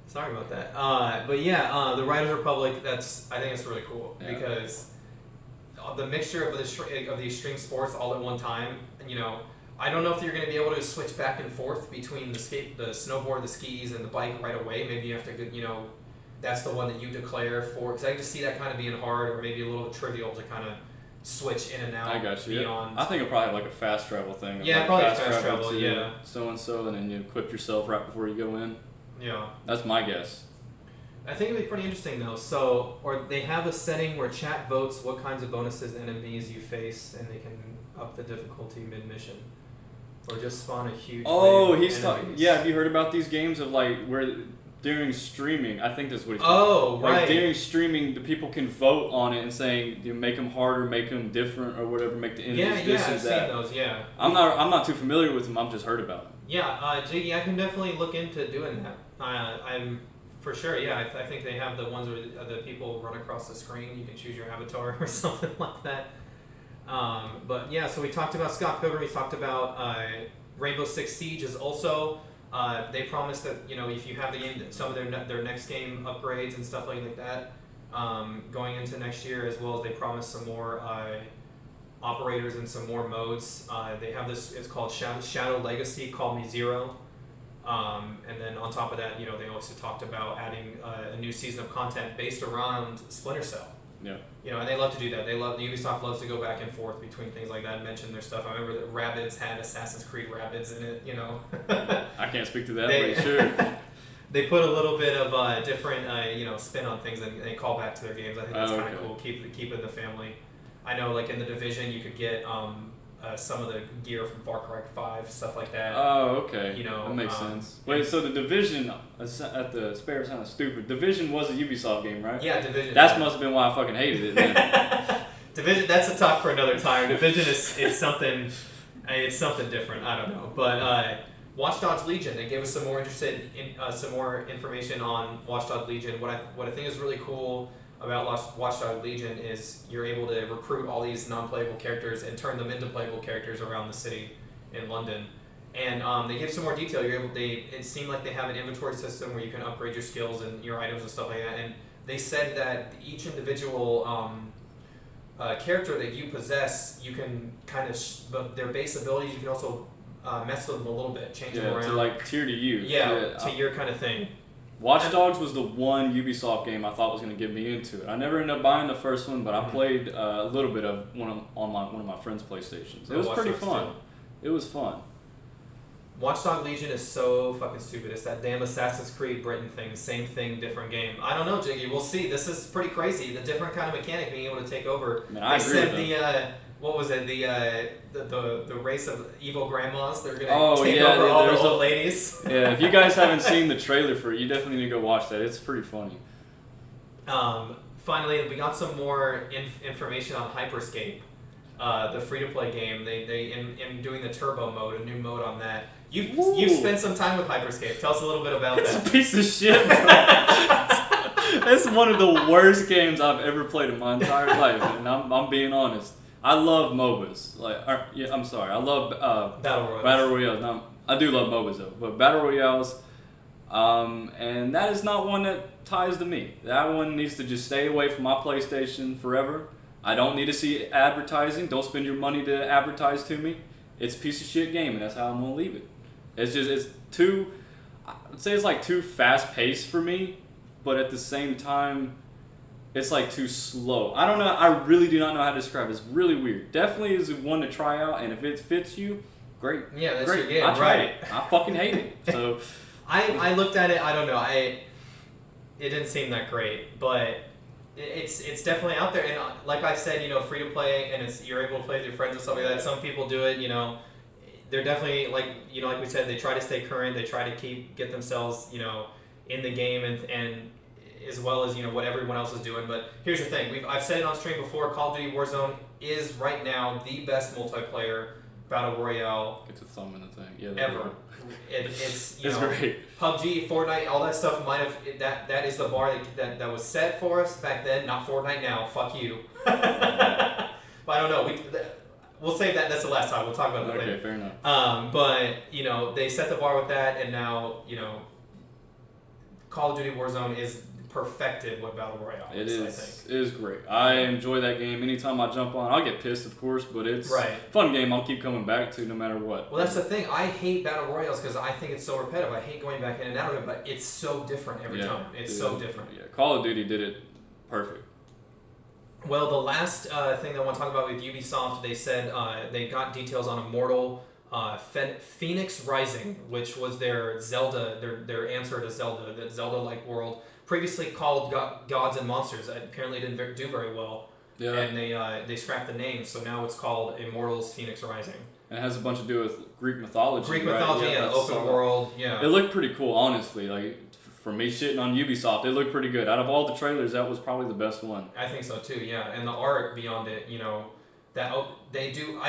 Sorry about that. But yeah, the Riders Republic. I think it's really cool because the mixture of the extreme sports all at one time. I don't know if you're going to be able to switch back and forth between the snowboard, the skis, and the bike right away. Maybe you have to, that's the one that you declare for. Because I just see that kind of being hard or maybe a little trivial to kind of switch in and out. I got you. Beyond. I think it'll probably have like a fast travel thing. Yeah, like probably fast travel. Yeah. So and so, and then you equip yourself right before you go in. Yeah. That's my guess. I think it'd be pretty interesting though. Or they have a setting where chat votes what kinds of bonuses and enemies you face, and they can up the difficulty mid-mission. Or just spawn a huge he's talking. Yeah, have you heard about these games of like where during streaming? I think that's what he's talking about. Right. Like during streaming, the people can vote on it and saying make them harder, make them different, or whatever, make the enemies this and I've that. seen those. Yeah. I'm not too familiar with them. I've just heard about them. Yeah, Jiggy, I can definitely look into doing that. I'm for sure. Yeah, I think they have the ones where the people run across the screen. You can choose your avatar or something like that. But yeah, so we talked about Scott Pilgrim. We talked about Rainbow Six Siege is also. They promised that if you have the game, some of their next game upgrades and stuff like that going into next year, as well as they promised some more operators and some more modes. They have this. It's called Shadow Legacy. Call Me Zero. And then on top of that, they also talked about adding a new season of content based around Splinter Cell. Yeah. And they love to do that. Ubisoft loves to go back and forth between things like that and mention their stuff. I remember that Rabbids had Assassin's Creed Rabbids in it, I can't speak to that, but sure. They put a little bit of different, spin on things and they call back to their games. I think that's kind of cool. Keep it in the family. I know, like in the Division, you could get some of the gear from Far Cry 5, stuff like that. Oh, okay. That makes sense. Wait, so the Division, at the spare sound stupid. Division was a Ubisoft game, right? Yeah, Division. That must have been why I fucking hated it then. Division, that's a talk for another time. Division is something, it's something different. I don't know. But Watch Dogs Legion, they gave us some more some more information on Watch Dogs Legion. What I think is really cool about Watch Dogs Legion is you're able to recruit all these non-playable characters and turn them into playable characters around the city in London. And they give some more detail. It seemed like they have an inventory system where you can upgrade your skills and your items and stuff like that. And they said that each individual character that you possess, you can kind of their base abilities. You can also mess with them a little bit, change them around. To like tier to you. Yeah, to your kind of thing. Watch Dogs was the one Ubisoft game I thought was going to get me into it. I never ended up buying the first one, but I played a little bit of one of my friends' PlayStations. It was pretty fun. It was fun. Watch Dogs Legion is so fucking stupid. It's that damn Assassin's Creed Britain thing. Same thing, different game. I don't know, Jiggy. We'll see. This is pretty crazy. The different kind of mechanic being able to take over. I agree with them. What was it? The race of evil grandmas. They're gonna take over all the old ladies. Yeah, if you guys haven't seen the trailer for it, you definitely need to go watch that. It's pretty funny. Finally, we got some more information on Hyperscape, the free-to-play game. They in doing the turbo mode, a new mode on that. You've spent some time with Hyperscape. Tell us a little bit about that. It's a piece of shit, bro. It's one of the worst games I've ever played in my entire life, and I'm being honest. I love MOBAs. I love Battle Royales. No, I do love MOBAs though, but Battle Royales, and that is not one that ties to me. That one needs to just stay away from my PlayStation forever. I don't need to see advertising. Don't spend your money to advertise to me. It's a piece of shit game, and that's how I'm gonna leave it. It's too. I'd say it's like too fast paced for me, but at the same time, it's like too slow. I don't know. I really do not know how to describe it. It's really weird. Definitely is one to try out, and if it fits you, great. Yeah, that's great. your game. I tried it. I fucking hate it. So I looked at it. I don't know. it didn't seem that great, but it's definitely out there. And like I said, free to play, and you're able to play with your friends and stuff like that. Some people do it, They're definitely like we said, they try to stay current. They try to get themselves, in the game and as well as what everyone else is doing. But here's the thing: I've said it on stream before. Call of Duty Warzone is right now the best multiplayer battle royale. Get a thumb in the thing. Yeah. Ever. It's it's great. PUBG, Fortnite, all that stuff might have that is the bar that was set for us back then. Not Fortnite now. Fuck you. But I don't know. We'll save that. That's the last time. We'll talk about that later. Okay, fair enough. But they set the bar with that, and now Call of Duty Warzone is perfected what battle royale is. I think it is great. I enjoy that game. Anytime I jump on, I'll get pissed, of course, but it's a fun game. I'll keep coming back to no matter what. Well, that's the thing. I hate battle royales because I think it's so repetitive. I hate going back in and out of it, but it's so different every time. It's so different. Yeah, Call of Duty did it perfect. Well, the last thing that I want to talk about with Ubisoft, they said they got details on Immortal Phoenix Rising, which was their Zelda, their answer to Zelda, that Zelda-like world. Previously called Gods and Monsters. Apparently didn't do very well. Yeah. And they scrapped the name, so now it's called Immortals Phoenix Rising. And it has a bunch to do with Greek mythology. Greek mythology, open world, yeah. It looked pretty cool, honestly. Like, for me shitting on Ubisoft, it looked pretty good. Out of all the trailers, that was probably the best one. I think so too, yeah. And the art beyond it, that they do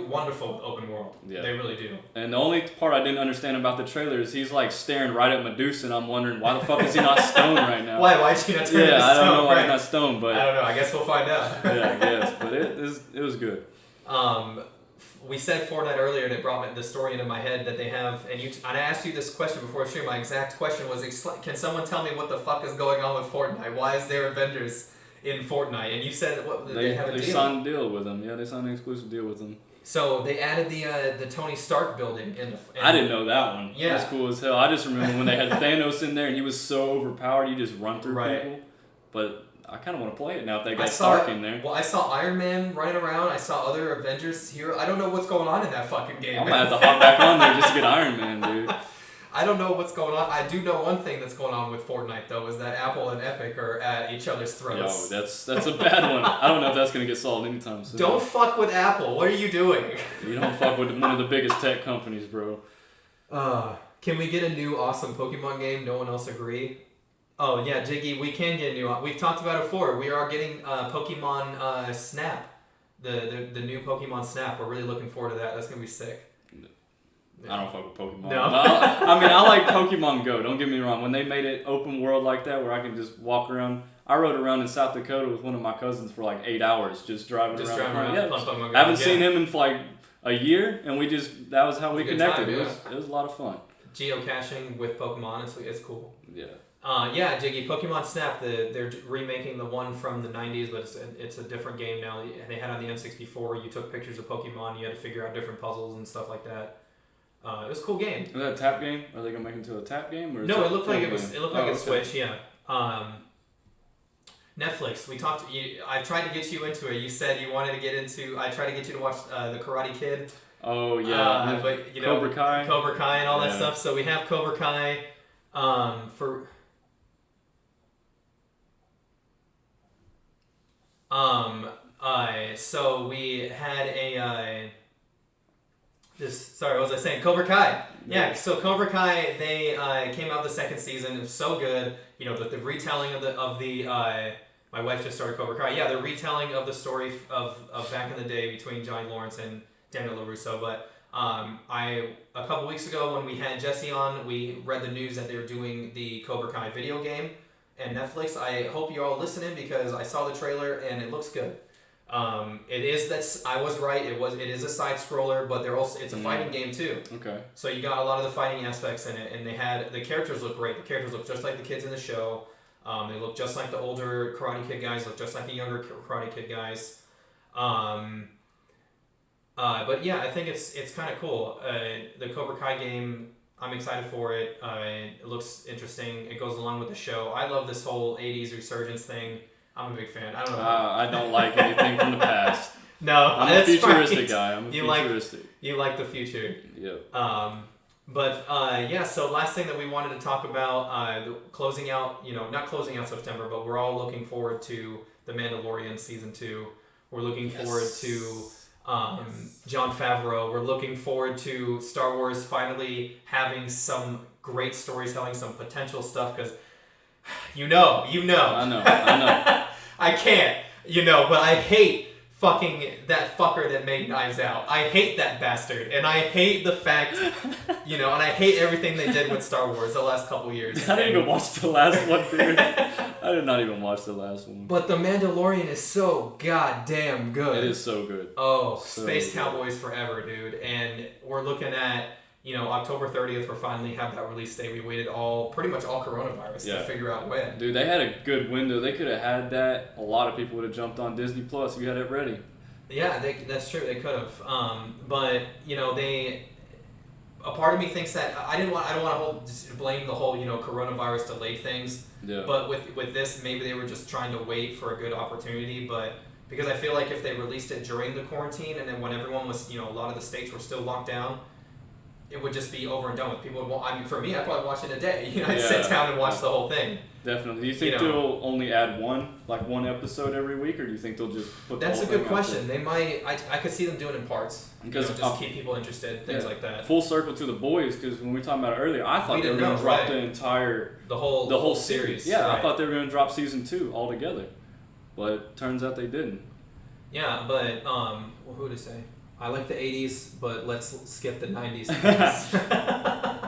wonderful open world. Yeah. They really do. And the only part I didn't understand about the trailer is he's like staring right at Medusa, and I'm wondering why the fuck is he not stoned right now? Why is he not turning into stone? I don't know why he's not stoned, but I don't know. I guess we'll find out. Yeah, I guess. But it was good. We said Fortnite earlier, and it brought the story into my head that they have. And I asked you this question before stream. My exact question was, can someone tell me what the fuck is going on with Fortnite? Why is there Avengers in Fortnite? And you said they have a deal. They signed a deal with them. Yeah, they signed an exclusive deal with them. So they added the Tony Stark building in. I didn't know that one. Yeah, that's cool as hell. I just remember when they had Thanos in there, and he was so overpowered, you just run through people. But I kind of want to play it now if they got Stark in there. Well, I saw Iron Man running around. I saw other Avengers here. I don't know what's going on in that fucking game. I'm gonna have to hop back on there just to get Iron Man, dude. I don't know what's going on. I do know one thing that's going on with Fortnite, though, is that Apple and Epic are at each other's throats. Yo, that's a bad one. I don't know if that's going to get solved anytime soon. Don't fuck with Apple. What are you doing? You don't fuck with one of the biggest tech companies, bro. Can we get a new awesome Pokemon game? No one else agree? Oh, yeah, Jiggy, we can get a new... We've talked about it before. We are getting Pokemon Snap. The new Pokemon Snap. We're really looking forward to that. That's going to be sick. I don't fuck with Pokemon. No. I mean, I like Pokemon Go. Don't get me wrong. When they made it open world like that, where I can just walk around. I rode around in South Dakota with one of my cousins for like 8 hours, just driving around. Yeah. I haven't seen him in like a year, and that was how we connected. It was a lot of fun. Geocaching with Pokemon, it's cool. Yeah. Yeah, Jiggy, Pokemon Snap, they're remaking the one from the 90s, but it's a different game now. And they had on the N64, you took pictures of Pokemon, you had to figure out different puzzles and stuff like that. It was a cool game. Is that a tap game? Are they gonna make it into a tap game? Or no, it looked like it was. It looked like it's Switch. Yeah. Netflix. We talked. I tried to get you into it. You said you wanted to get into. I tried to get you to watch the Karate Kid. Oh yeah. But Cobra Kai and all that stuff. So we have Cobra Kai. So we had a. Sorry, what was I saying? Cobra Kai. Yeah, so Cobra Kai, they came out the second season. It was so good. The retelling of the my wife just started Cobra Kai. Yeah, the retelling of the story of back in the day between Johnny Lawrence and Daniel LaRusso. But a couple weeks ago when we had Jesse on, we read the news that they were doing the Cobra Kai video game and Netflix. I hope you're all listening because I saw the trailer and it looks good. I was right. It is a side scroller, but it's a fighting game too. Okay. So you got a lot of the fighting aspects in it, and the characters look great. The characters look just like the kids in the show. They look just like the older Karate Kid guys. Look just like the younger Karate Kid guys. But yeah, I think it's kind of cool. The Cobra Kai game, I'm excited for it. It looks interesting. It goes along with the show. I love this whole 80s resurgence thing. I'm a big fan. I don't know. I don't like anything from the past. No, I'm a futuristic guy. I'm futuristic. You like the future. Yep. But yeah, so last thing that we wanted to talk about, closing out, not closing out September, but we're all looking forward to The Mandalorian Season 2. We're looking forward to Jon Favreau. We're looking forward to Star Wars finally having some great storytelling, some potential stuff, because I know. I can't, but I hate fucking that fucker that made Knives Out. I hate that bastard, and I hate the fact, and I hate everything they did with Star Wars the last couple years. I didn't even watch the last one, dude. I did not even watch the last one. But The Mandalorian is so goddamn good. It is so good. Oh, So Space good. Cowboys forever, dude. And we're looking at, October 30th, we'll finally have that release date. We waited pretty much all coronavirus to figure out when. Dude, they had a good window. They could have had that. A lot of people would have jumped on Disney Plus if you had it ready. Yeah, that's true. They could have. But, a part of me thinks that I don't want to blame the whole, coronavirus delay things. Yeah. But with this, maybe they were just trying to wait for a good opportunity. But because I feel like if they released it during the quarantine and then when everyone was, a lot of the states were still locked down, it would just be over and done with. People would for me, I'd probably watch it a day. I'd sit down and watch the whole thing. Definitely. Do you think they'll only add one episode every week, or do you think they'll just put That's the a whole good thing out question. They might. I could see them doing it in parts. Because just keep people interested, things like that. Full circle to The Boys, because when we were talking about it earlier, I thought they were going to drop the whole series. Yeah, right. I thought they were going to drop season 2 altogether, but turns out they didn't. Yeah, but who to say? I like the 80s, but let's skip the 90s.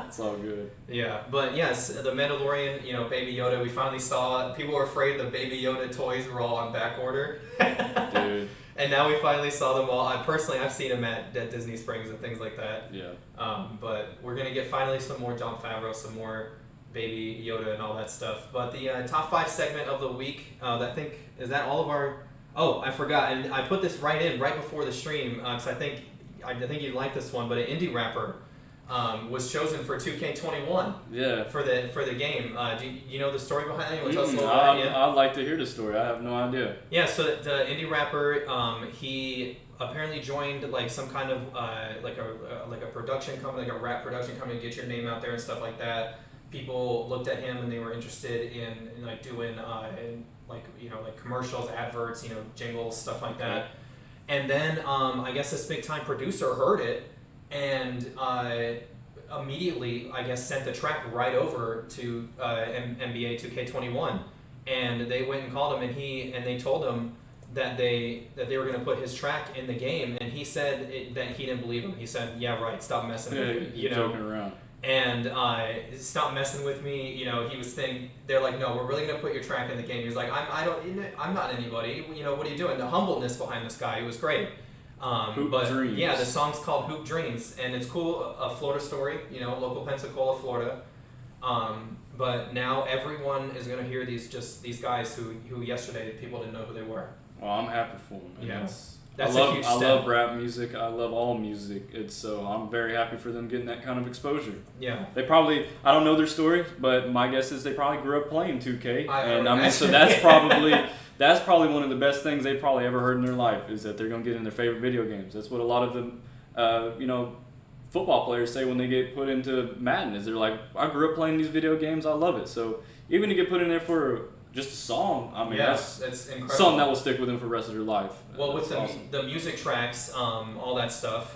It's all good. Yeah, but yes, The Mandalorian, Baby Yoda, we finally saw it. People were afraid the Baby Yoda toys were all on back order. Dude. And now we finally saw them all. I've seen them at Disney Springs and things like that. Yeah. But we're going to get finally some more Jon Favreau, some more Baby Yoda and all that stuff. But the top 5 segment of the week, I think, is that all of our... Oh, I forgot, and I put this right before the stream, because I think you'd like this one, but an indie rapper was chosen for 2K21. Yeah. For the game. Do you know the story behind it? I'd like to hear the story. I have no idea. Yeah, so the indie rapper, he apparently joined like some kind of like a production company, like a rap production company, to get your name out there and stuff like that. People looked at him and they were interested in like doing like commercials, adverts, jingles, stuff like that. And then I guess this big time producer heard it and immediately, I guess, sent the track right over to NBA 2K21, and they went and called him, and they told him that they were going to put his track in the game, and he said that he didn't believe him. He said, "Yeah, right. Stop messing with me." Joking around. And stop messing with me. He was thinking, they're like, "No, we're really going to put your track in the game." He was like, I'm not anybody. What are you doing? The humbleness behind this guy, it was great. Hoop Dreams. Yeah, the song's called Hoop Dreams, and it's cool, a Florida story, local Pensacola, Florida. But now everyone is going to hear these guys who yesterday people didn't know who they were. Well, I'm happy for them. Yeah. I love rap music. I love all music. So I'm very happy for them getting that kind of exposure. Yeah. They probably, I don't know their story, but my guess is they probably grew up playing 2K. So that's probably one of the best things they've probably ever heard in their life, is that they're going to get in their favorite video games. That's what a lot of them, football players say when they get put into Madden, is they're like, I grew up playing these video games, I love it. So even to get put in there for just a song, that's incredible. Something that will stick with them for the rest of their life. Well, with the music tracks, all that stuff,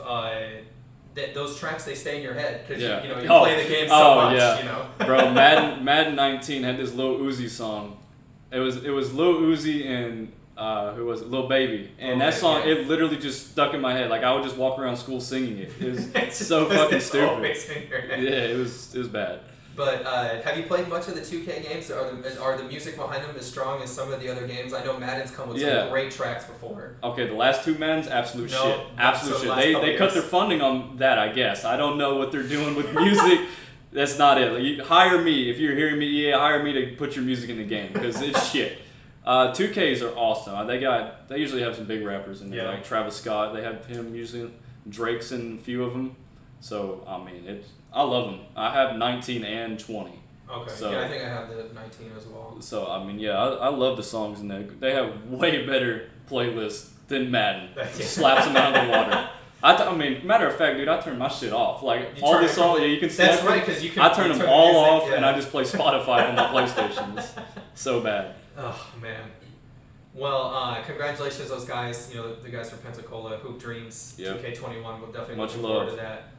those tracks, they stay in your head because you play the game so much. Yeah. Bro, Madden 19 had this Lil Uzi song. It was Lil Uzi and who was it? Lil Baby, and that song, it literally just stuck in my head. Like I would just walk around school singing it. It was so fucking stupid. Yeah, it was bad. But have you played much of the 2K games? Are the music behind them as strong as some of the other games? I know Madden's come with some great tracks before. Okay, the last 2 Maddens, absolute shit. They cut their funding on that, I guess. I don't know what they're doing with music. That's not it. Like, you hire me, if you're hearing me, hire me to put your music in the game, because it's shit. 2Ks are awesome. They usually have some big rappers in there, like Travis Scott. They have him usually, Drake's in a few of them. So I love them. I have 19 and 20. Okay. So, I think I have the 19 as well. So I love the songs in there. They have way better playlists than Madden. Slaps them out of the water. I mean, matter of fact, dude, I turned my shit off. Like, You all turn the it songs, completely- you can That's select right, them. 'cause you can- I turn you them turn all music, off, yeah. and I just play Spotify on my PlayStation. It's so bad. Oh man. Well, congratulations to those guys. You know, the guys from Pensacola, Hoop Dreams, Yep. 2K21. We'll definitely Much looking forward love. to that.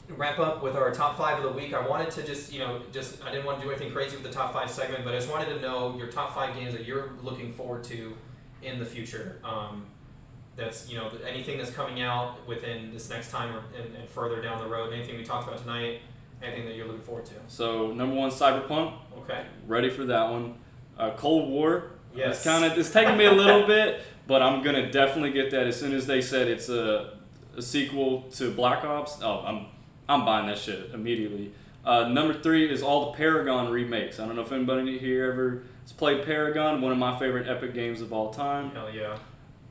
Wrap up with our top 5 of the week. I wanted to just I didn't want to do anything crazy with the top 5 segment, but I just wanted to know your top 5 games that you're looking forward to in the future. That's anything that's coming out within this next time and further down the road. Anything we talked about tonight. Anything that you're looking forward to. So, number 1, Cyberpunk. Okay. Ready for that one. Cold War. Yes. It's taking me a little bit, but I'm gonna definitely get that as soon as they said it's a sequel to Black Ops. Oh, I'm buying that shit immediately. Number 3 is all the Paragon remakes. I don't know if anybody here ever has played Paragon, one of my favorite Epic games of all time. Hell yeah.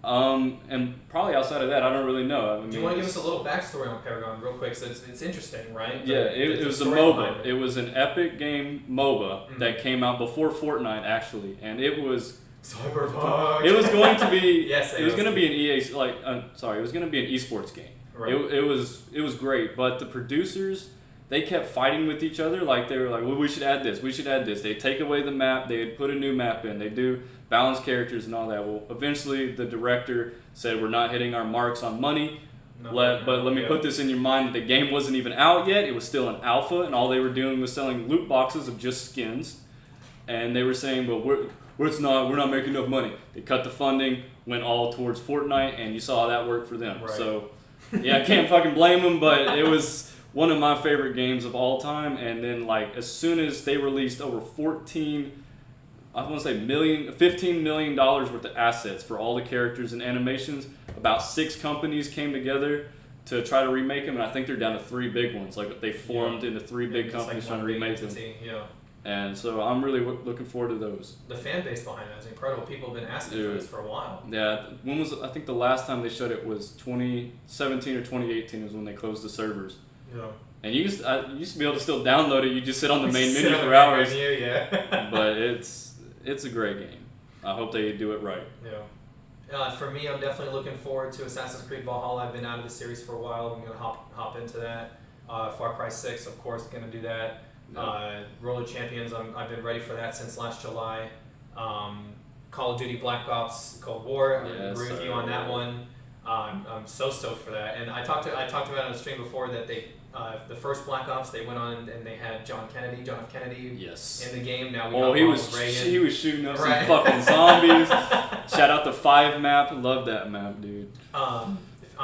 And probably outside of that, I don't really know. I mean, Do you want to give us a little backstory on Paragon real quick? So it's interesting, right? Yeah, it was a MOBA. It was an Epic game MOBA that came out before Fortnite, actually, and it was Cyberpunk. It was going to be Yes, it was going to be an EA it was going to be an esports game. Right. It was great, but the producers, they kept fighting with each other. Like, they were like, well, we should add this, we should add this. They'd take away the map, they'd put a new map in, they do balanced characters and all that. Well, eventually the director said, we're not hitting our marks on money. But let me put this in your mind that the game wasn't even out yet. It was still an alpha, and all they were doing was selling loot boxes of just skins. And they were saying, well, we're not making enough money. They cut the funding, went all towards Fortnite, and you saw how that worked for them. Right. So, yeah, I can't fucking blame them, but it was one of my favorite games of all time. And then, like, as soon as they released over $15 million worth of assets for all the characters and animations, about 6 companies came together to try to remake them, and I think they're down to 3 big ones. Like, they formed into 3 big companies trying to remake them. Yeah. And so I'm really looking forward to those. The fan base behind it is incredible. People have been asking for this for a while. Yeah, I think the last time they showed it was 2017 or 2018 is when they closed the servers. Yeah. And you used to be able to still download it. You just sit on the main Sit menu on for the main hours. menu, yeah. But it's a great game. I hope they do it right. Yeah. For me, I'm definitely looking forward to Assassin's Creed Valhalla. I've been out of the series for a while. I'm gonna hop into that. Far Cry 6, of course, gonna do that. Roller Champions, I've been ready for that since last July. Call of Duty Black Ops Cold War, I agree with you on that one. I'm so stoked for that. And I talked about it on the stream before that they the first Black Ops, they went on and they had John F. Kennedy Yes. in the game. Now He was shooting up some fucking zombies. Shout out the 5 map. Love that map, dude. I'm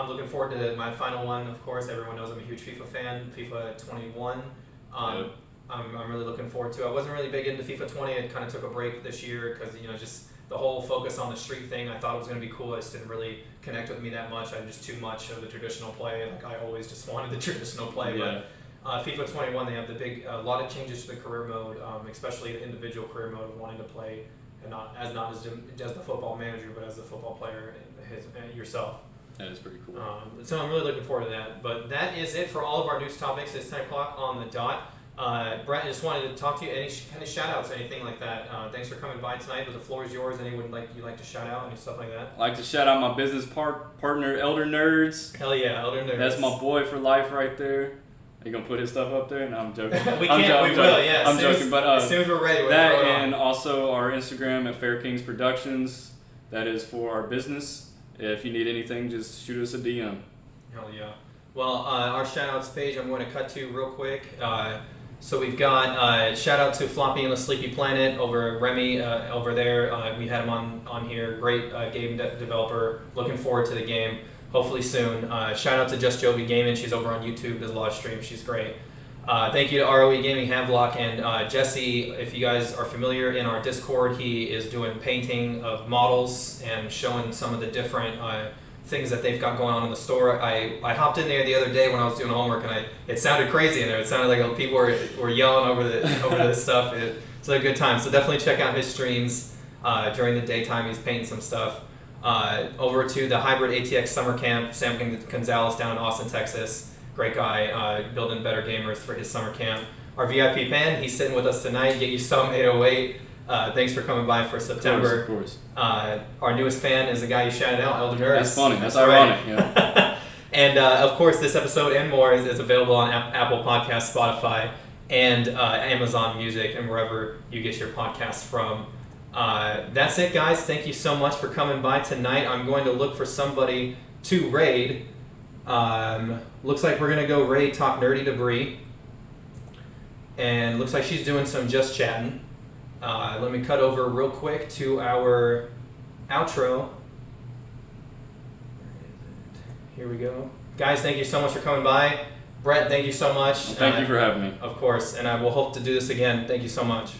looking forward to my final one. Of course, everyone knows I'm a huge FIFA fan. FIFA 21. I'm really looking forward to. I wasn't really big into FIFA 20. I kind of took a break this year because just the whole focus on the street thing. I thought it was going to be cool. It just didn't really connect with me that much. I'm just too much of the traditional play. Like, I always just wanted the traditional play. Yeah. But FIFA 21, they have a lot of changes to the career mode, especially the individual career mode of wanting to play and not as the football manager, but as the football player yourself. That is pretty cool. So I'm really looking forward to that. But that is it for all of our news topics. It's 10 o'clock on the dot. Brett, I just wanted to talk to you. Any kind of shout outs, anything like that? Thanks for coming by tonight, but the floor is yours. Anyone you'd like to shout out, any stuff like that? I'd like to shout out my business partner, Elder Nerds. Hell yeah, Elder Nerds. That's my boy for life right there. Are you gonna put his stuff up there? No, I'm joking. We will, yeah. I'm joking, but as soon as we're ready, that and also our Instagram at Fair Kings Productions. That is for our business. If you need anything, just shoot us a DM. Hell yeah. Well, our shout outs page I'm going to cut to real quick. So we've got shout out to Floppy and the Sleepy Planet over Remy over there. We had him on here. Great game developer. Looking forward to the game. Hopefully soon. Shout out to Just Joby Gaming. She's over on YouTube. Does a lot of streams. She's great. Thank you to ROE Gaming Havelock and Jesse. If you guys are familiar in our Discord, he is doing painting of models and showing some of the different things that they've got going on in the store. I hopped in there the other day when I was doing homework, and it sounded crazy in there. It sounded like people were yelling over this stuff. It's a good time. So definitely check out his streams during the daytime. He's painting some stuff. Over to the Hybrid ATX Summer Camp, Sam Gonzalez down in Austin, Texas. Great guy, building better gamers for his summer camp. Our VIP fan, he's sitting with us tonight. Get you some 808. Thanks for coming by for September. Of course. Our newest fan is the guy you shouted out, Elder Nerds. That's funny. That's right. ironic. Yeah. And of course, this episode and more is available on Apple Podcasts, Spotify, and Amazon Music, and wherever you get your podcasts from. That's it, guys. Thank you so much for coming by tonight. I'm going to look for somebody to raid. Looks like we're going to go raid Talk Nerdy Debris. And looks like she's doing some just chatting. Let me cut over real quick to our outro. Here we go. Guys, thank you so much for coming by. Brett, thank you so much. Thank you for having me. Of course, and I will hope to do this again. Thank you so much.